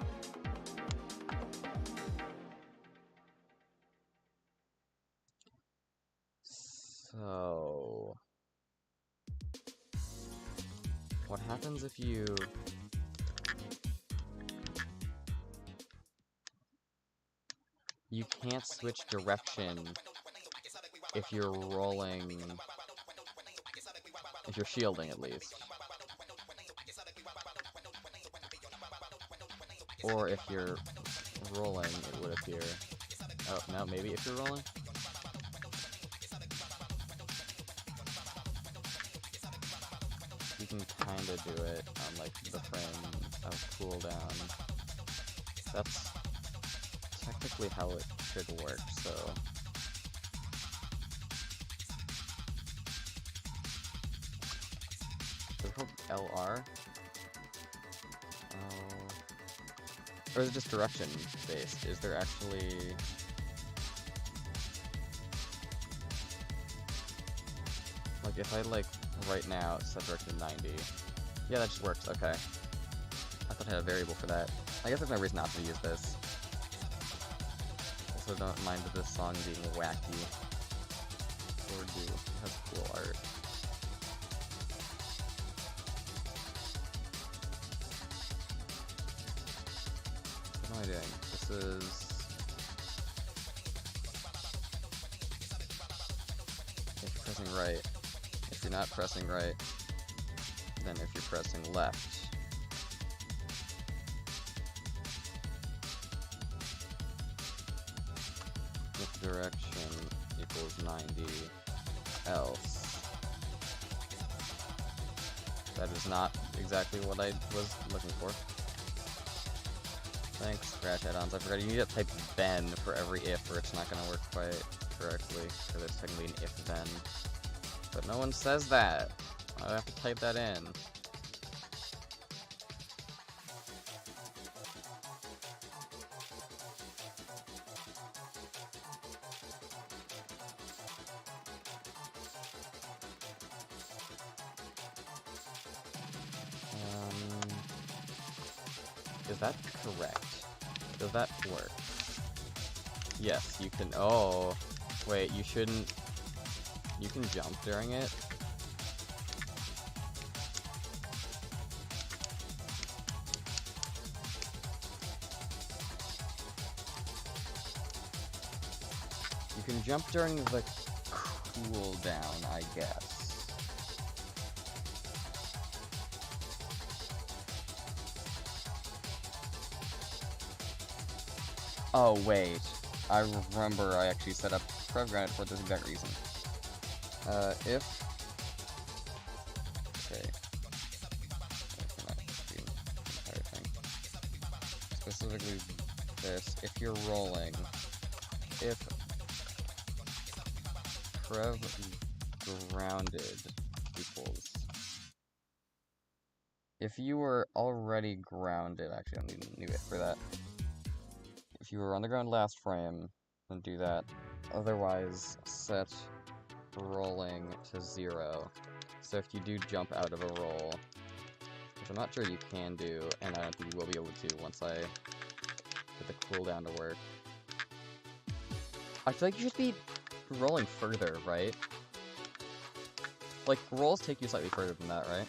Speaker 1: So... what happens if you... You can't switch direction if you're rolling... If you're shielding, at least. Or if you're rolling, it would appear. Oh, no, maybe if you're rolling? You can kinda do it on, like, the frame of cooldown. That's technically how it should work, so... Is it called LR? Or is it just direction based? Is there actually... Like, if I, like, right now set direction 90... Yeah, that just works, okay. I thought I had a variable for that. I guess there's no reason not to use this. Also, don't mind this song being wacky. Or do. It has cool art. What am I doing? This is... If you're pressing right. If you're not pressing right, then if you're pressing left. If direction equals 90 else. That is not exactly what I was looking for. Thanks, Scratch add-ons. I forgot you need to type then for every if, or it's not going to work quite correctly, because it's technically an if-then. But no one says that I have to type that in. Is that correct? Does that work? Yes, you can. Oh, wait, you shouldn't. You can jump during it? You can jump during the cooldown, I guess. Oh, wait. I remember I actually set up PrevGranted for this exact reason. If... Okay. Entire thing. Specifically this, if you're rolling, if Prev grounded equals... If you were already grounded, actually I don't need a new if for that. If you were on the ground last frame, then do that. Otherwise, set rolling to 0. So if you do jump out of a roll, which I'm not sure you can do, and I don't think you will be able to once I get the cooldown to work. I feel like you should be rolling further, right? Like, rolls take you slightly further than that, right?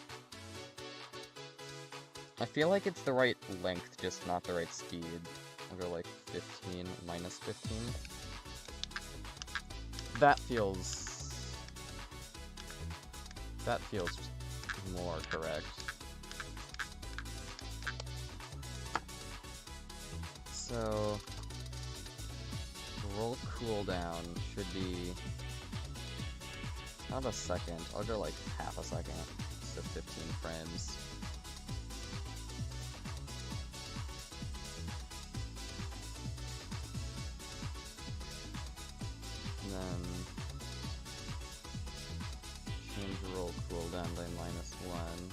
Speaker 1: I feel like it's the right length, just not the right speed. I'll go like 15 minus 15. That feels more correct. So roll cooldown should be not a second. I'll go like half a second, so 15 frames. Then change roll cooldown by -1.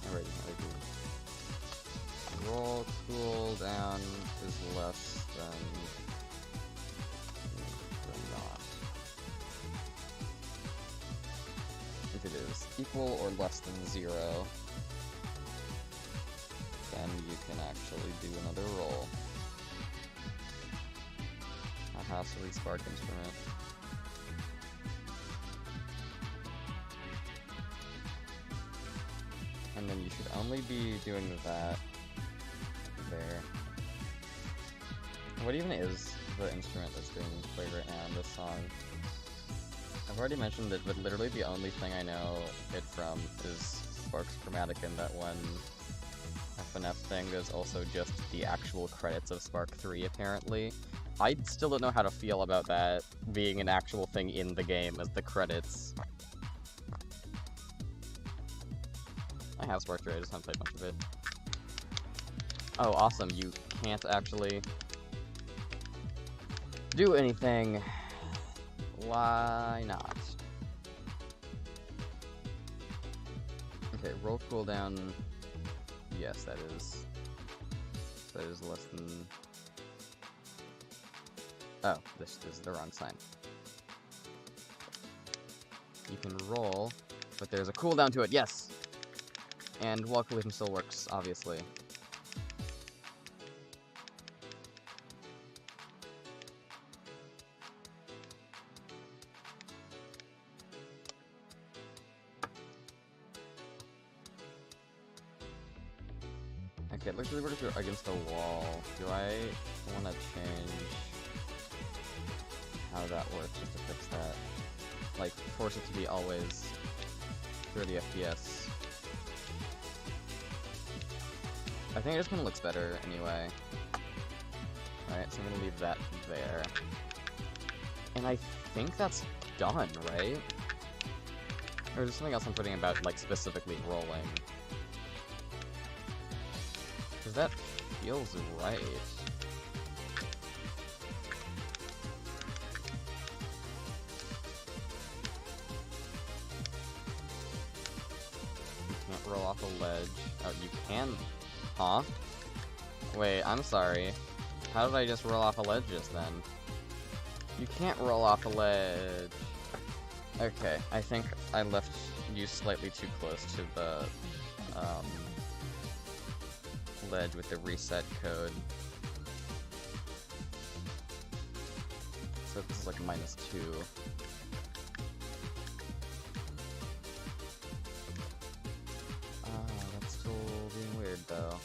Speaker 1: Alright, roll cooldown is less than not. If it is equal or less than 0, then you can actually do another roll. A Hassily Spark Instrument. And then you should only be doing that there. What even is the instrument that's being played right now in this song? I've already mentioned it, but literally the only thing I know it from is Sparks Chromatic and that one FNF thing. There's also just the actual credits of Spark 3, apparently. I still don't know how to feel about that being an actual thing in the game as the credits. I have Spark 3, I just haven't played much of it. Oh, awesome, you can't actually do anything. Why not? Okay, roll cooldown. Yes, that is less than... Oh, this is the wrong sign. You can roll, but there's a cooldown to it, yes! And wall collision still works, obviously. Okay, it looks really weird if you're against a wall. Do I want to change how that works just to fix that? Like, force it to be always 30 FPS. I think it just kind of looks better anyway. Alright, so I'm gonna leave that there. And I think that's done, right? Or just something else I'm putting about, like, specifically rolling. Because that feels right. You can't roll off a ledge. Oh, you can? Huh? Wait, I'm sorry. How did I just roll off a ledge just then? You can't roll off a ledge. Okay, I think I left you slightly too close to the ledge with the reset code. So this is like -2. That's still being weird though.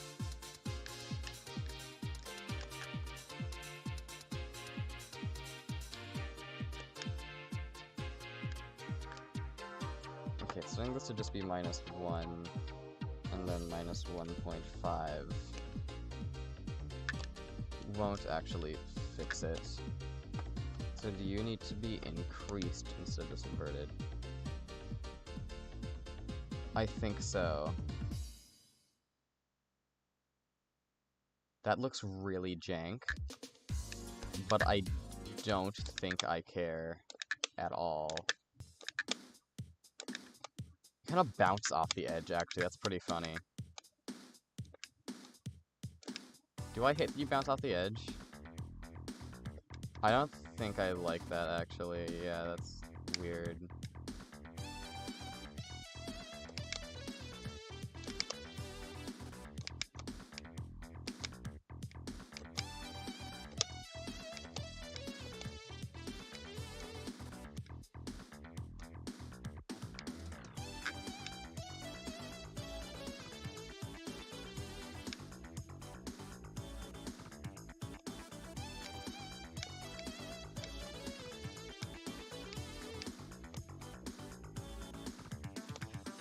Speaker 1: Okay, so I think this would just be -1, and then -1.5. Won't actually fix it. So do you need to be increased instead of just inverted? I think so. That looks really jank, but I don't think I care at all. Kind of bounce off the edge, actually. That's pretty funny. Do I hit you bounce off the edge? I don't think I like that, actually. Yeah, that's weird.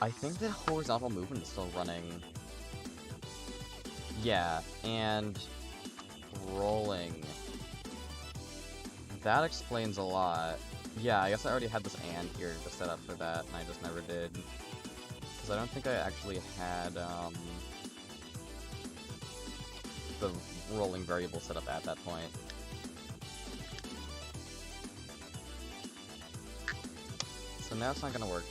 Speaker 1: I think that horizontal movement is still running. Yeah, and rolling. That explains a lot. Yeah, I guess I already had this and here to set up for that, and I just never did. Because I don't think I actually had, the rolling variable set up at that point. So now it's not gonna work.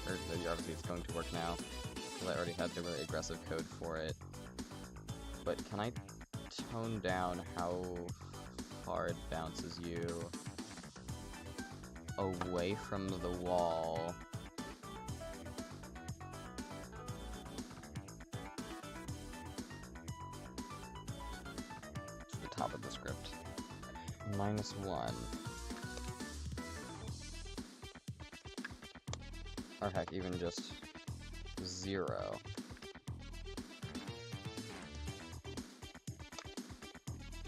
Speaker 1: Or obviously it's going to work now, because I already had the really aggressive code for it. But can I tone down how far it bounces you away from the wall? To the top of the script. -1. Or heck, even just 0.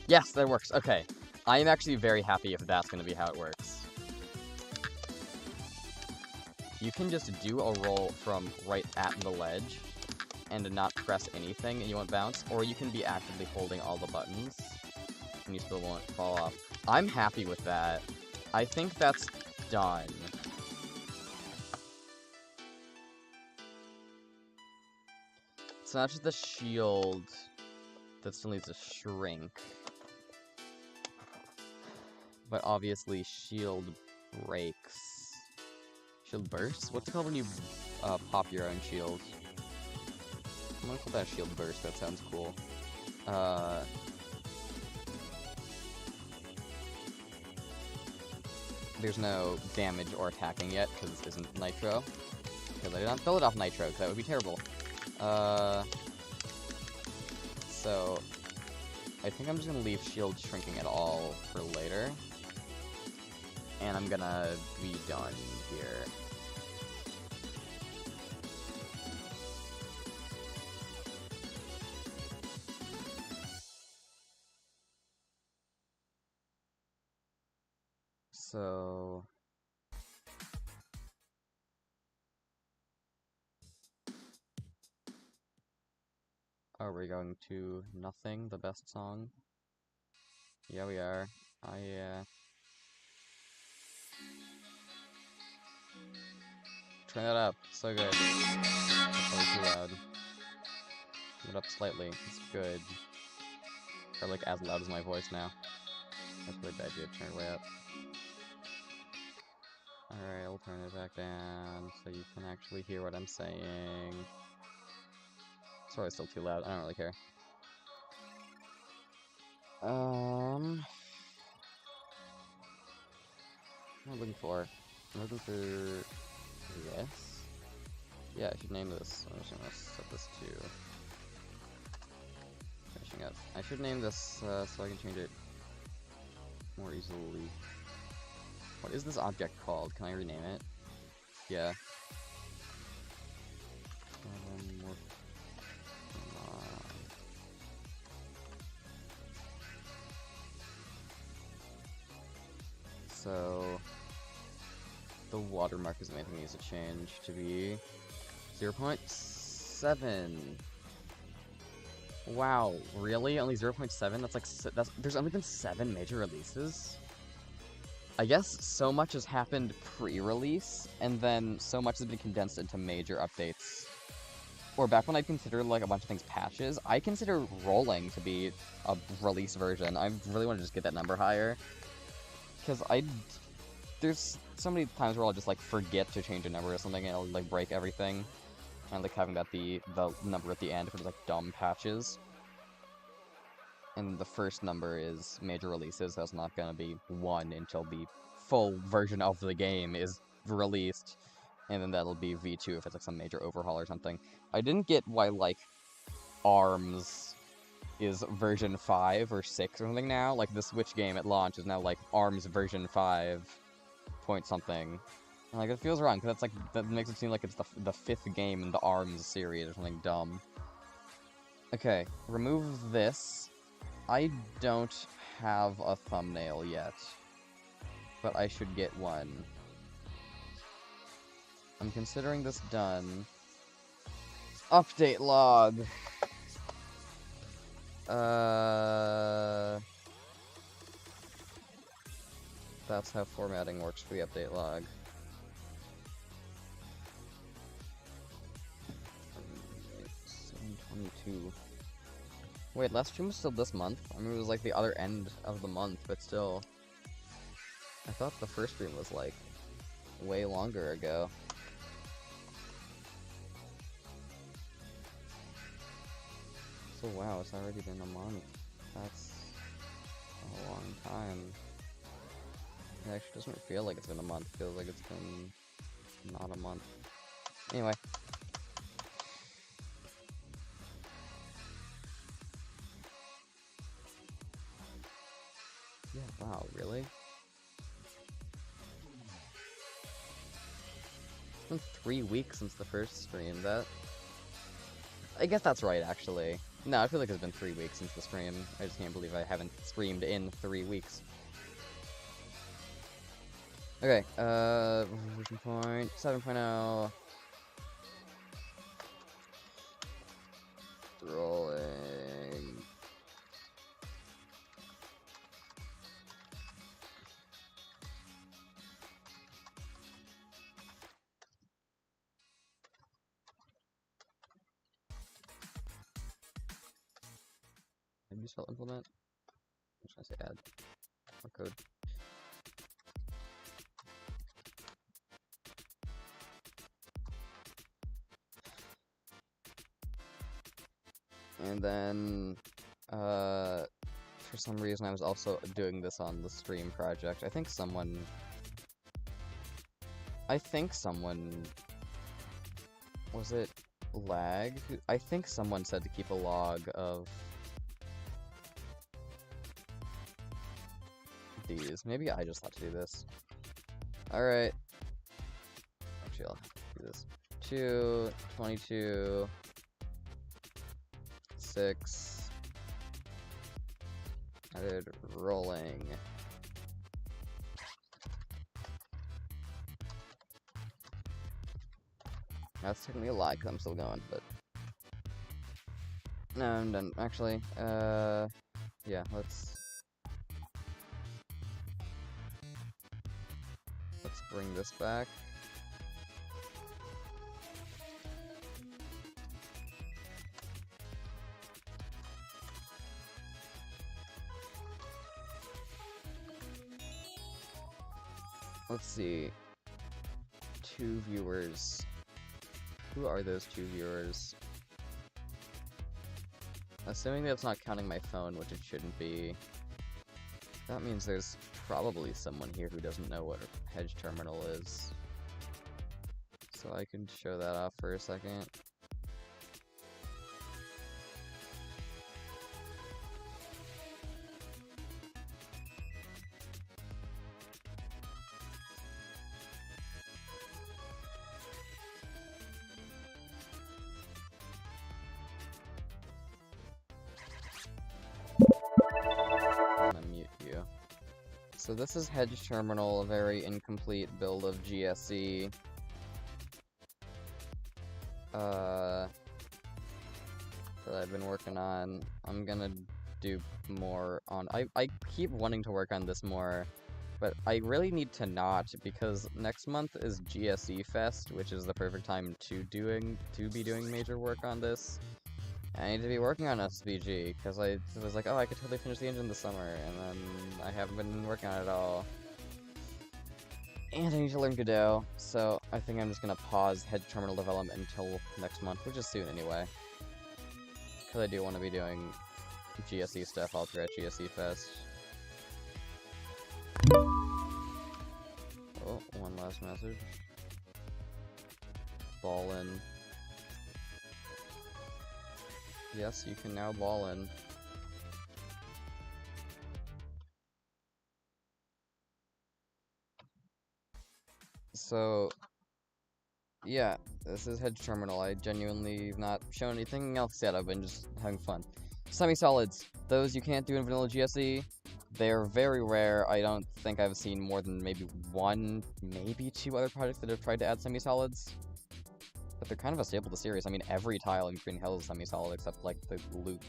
Speaker 1: Yes, that works. Okay. I am actually very happy if that's going to be how it works. You can just do a roll from right at the ledge and not press anything and you won't bounce, or you can be actively holding all the buttons and you still won't fall off. I'm happy with that. I think that's done. So now just the shield that still needs to shrink. But obviously shield breaks. Shield bursts? What's it called when you pop your own shield? I'm gonna call that shield burst, that sounds cool. There's no damage or attacking yet, because this isn't Nitro. Because I did not build it off Nitro, because that would be terrible. So I think I'm just gonna leave shield shrinking at all for later. And I'm gonna be done here. So are we going to Nothing, the best song? Yeah, we are. turn that up. So good. That's probably too loud. Turn it up slightly. It's good. Or like as loud as my voice now. That's really bad idea to turn it way up. Alright, I'll turn it back down so you can actually hear what I'm saying. It's probably still too loud. I don't really care. What am I looking for? I'm looking for this? Yeah, I should name this. I'm just gonna set this to finishing up. I should name this so I can change it more easily. What is this object called? Can I rename it? Yeah. So the watermark is the main thing needs to change to be 0.7. Wow, really? Only 0.7? That's like there's only been 7 major releases. I guess so much has happened pre-release, and then so much has been condensed into major updates. Or back when I'd consider like a bunch of things patches, I consider rolling to be a release version. I really want to just get that number higher. Because there's so many times where I'll just like forget to change a number or something and it'll like break everything. And like having that be the number at the end for just like dumb patches. And the first number is major releases, so it's not gonna be 1 until the full version of the game is released. And then that'll be V2 if it's like some major overhaul or something. I didn't get why like ARMS is version 5 or 6 or something now. Like the Switch game at launch is now like ARMS version 5 point something. And, like it feels wrong because that's like that makes it seem like it's the 5th game in the ARMS series or something dumb. Okay, remove this. I don't have a thumbnail yet, but I should get one. I'm considering this done. Update log. That's how formatting works for the update log. It's 7/22. Wait, last stream was still this month? I mean, it was like the other end of the month, but still. I thought the first stream was like way longer ago. So wow, it's already been a month. That's a long time. It actually doesn't feel like it's been a month. It feels like it's been not a month. Anyway. Yeah, wow, really? It's been 3 weeks since the first stream. I guess that's right, actually. No, I feel like it's been 3 weeks since the stream. I just can't believe I haven't streamed in 3 weeks. Okay, version point 7.0. Rolling. Maybe you spell implement? I'm just gonna say add or code. And then, for some reason I was also doing this on the stream project. I think someone, was it Lag? I think someone said to keep a log of these. Maybe I just have to do this. Alright. Actually, I'll do this. 2, 22, 6, added rolling. That's technically a lie because I'm still going, but no, I'm done. Actually, yeah, let's bring this back. let's see. 2 viewers. Who are those 2 viewers? Assuming that's not counting my phone, which it shouldn't be. That means there's probably someone here who doesn't know what a hedge terminal is. So I can show that off for a second. I'm gonna mute you. So this is Hedge Terminal, a very incomplete build of GSE. That I've been working on. I'm gonna do more on... I keep wanting to work on this more, but I really need to not, because next month is GSE Fest, which is the perfect time to be doing major work on this. I need to be working on SSBG, because I was like, oh, I could totally finish the engine this summer, and then I haven't been working on it at all. And I need to learn Godot, so I think I'm just gonna pause Hedge Terminal development until next month, which is soon anyway. Because I do want to be doing GSE stuff all throughout GSE Fest. Oh, one last message. Ballin'. Yes, you can now ballin'. So, yeah, this is Hedge Terminal. I genuinely have not shown anything else yet. I've been just having fun. Semi-solids. Those you can't do in vanilla GSE. They're very rare. I don't think I've seen more than maybe 1, maybe 2 other projects that have tried to add semi-solids. But they're kind of a staple of the series. I mean, every tile in Green Hill is semi-solid except, like, the loop.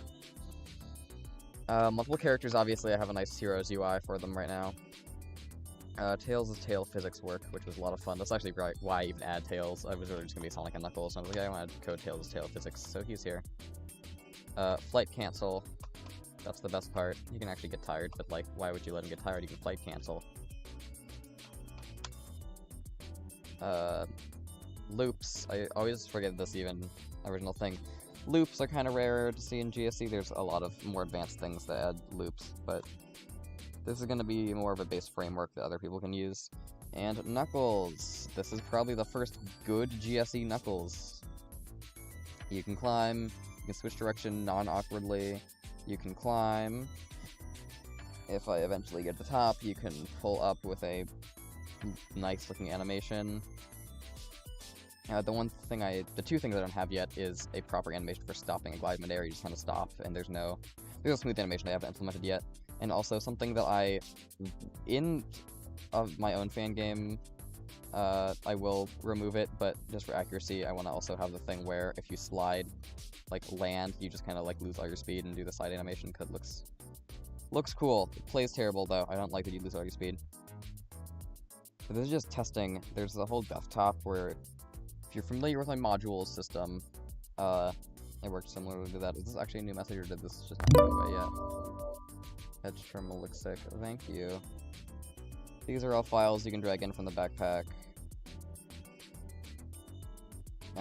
Speaker 1: Multiple characters, obviously. I have a nice Heroes UI for them right now. Tails is tail physics work, which was a lot of fun. That's actually why I even add Tails. I was really just gonna be Sonic and Knuckles, so I was like, I want to code Tails' tail physics, so he's here. Flight cancel. That's the best part. You can actually get tired, but like, why would you let him get tired? You can flight cancel. Loops. I always forget this even original thing. Loops are kind of rare to see in GSE. There's a lot of more advanced things that add loops, but this is going to be more of a base framework that other people can use. And Knuckles! This is probably the first good GSE Knuckles. You can climb, you can switch direction non-awkwardly, you can climb. If I eventually get to the top, you can pull up with a nice looking animation. The 2 things I don't have yet is a proper animation for stopping a glide midair. You just kind of stop, and there's no smooth animation I haven't implemented yet. And also something that in my own fan game, I will remove it, but just for accuracy, I want to also have the thing where if you slide, like land, you just kind of like lose all your speed and do the slide animation, because it looks cool. It plays terrible though. I don't like that you lose all your speed. But this is just testing. There's the whole desktop where, if you're familiar with my modules system, it works similarly to that. Is this actually a new message, or did this just not go away yet? Hedge terminal looks sick. Thank you. These are all files you can drag in from the backpack.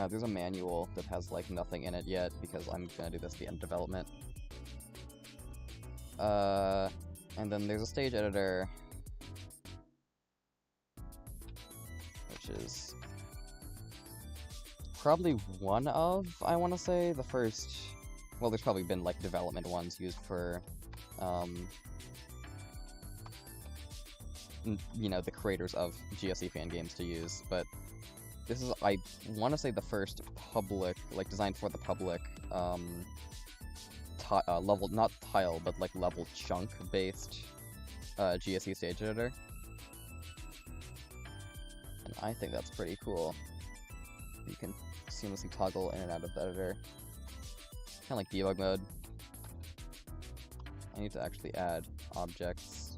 Speaker 1: There's a manual that has like nothing in it yet because I'm gonna do this at the end of development. And then there's a stage editor, which is probably one of, I want to say, the first. Well, there's probably been like development ones used for you know, the creators of GSE fan games to use, but this is, I want to say, the first public, like, designed for the public, level, not tile, but, like, level chunk-based, GSE stage editor. And I think that's pretty cool. You can seamlessly toggle in and out of the editor. Kind of like debug mode. I need to actually add objects.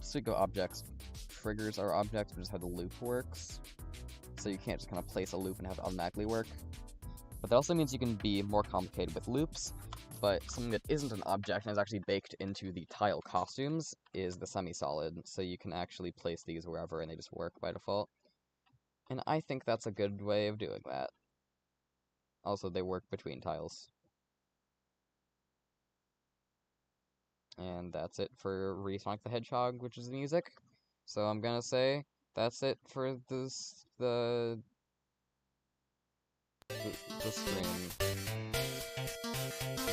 Speaker 1: Speaking of objects, triggers are objects, which is how the loop works. So you can't just kind of place a loop and have it automatically work. But that also means you can be more complicated with loops. but something that isn't an object and is actually baked into the tile costumes is the semi-solid, so you can actually place these wherever and they just work by default. And I think that's a good way of doing that. Also, they work between tiles. And that's it for Sonic the Hedgehog, which is the music. So I'm gonna say that's it for the stream.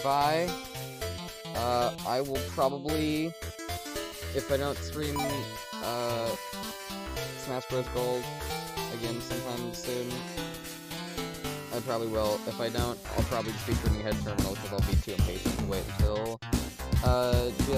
Speaker 1: Bye. I will probably, if I don't stream Smash Bros. Gold again sometime soon, I probably will. If I don't, I'll probably just be streaming Head Terminal because I'll be too impatient to wait until GSE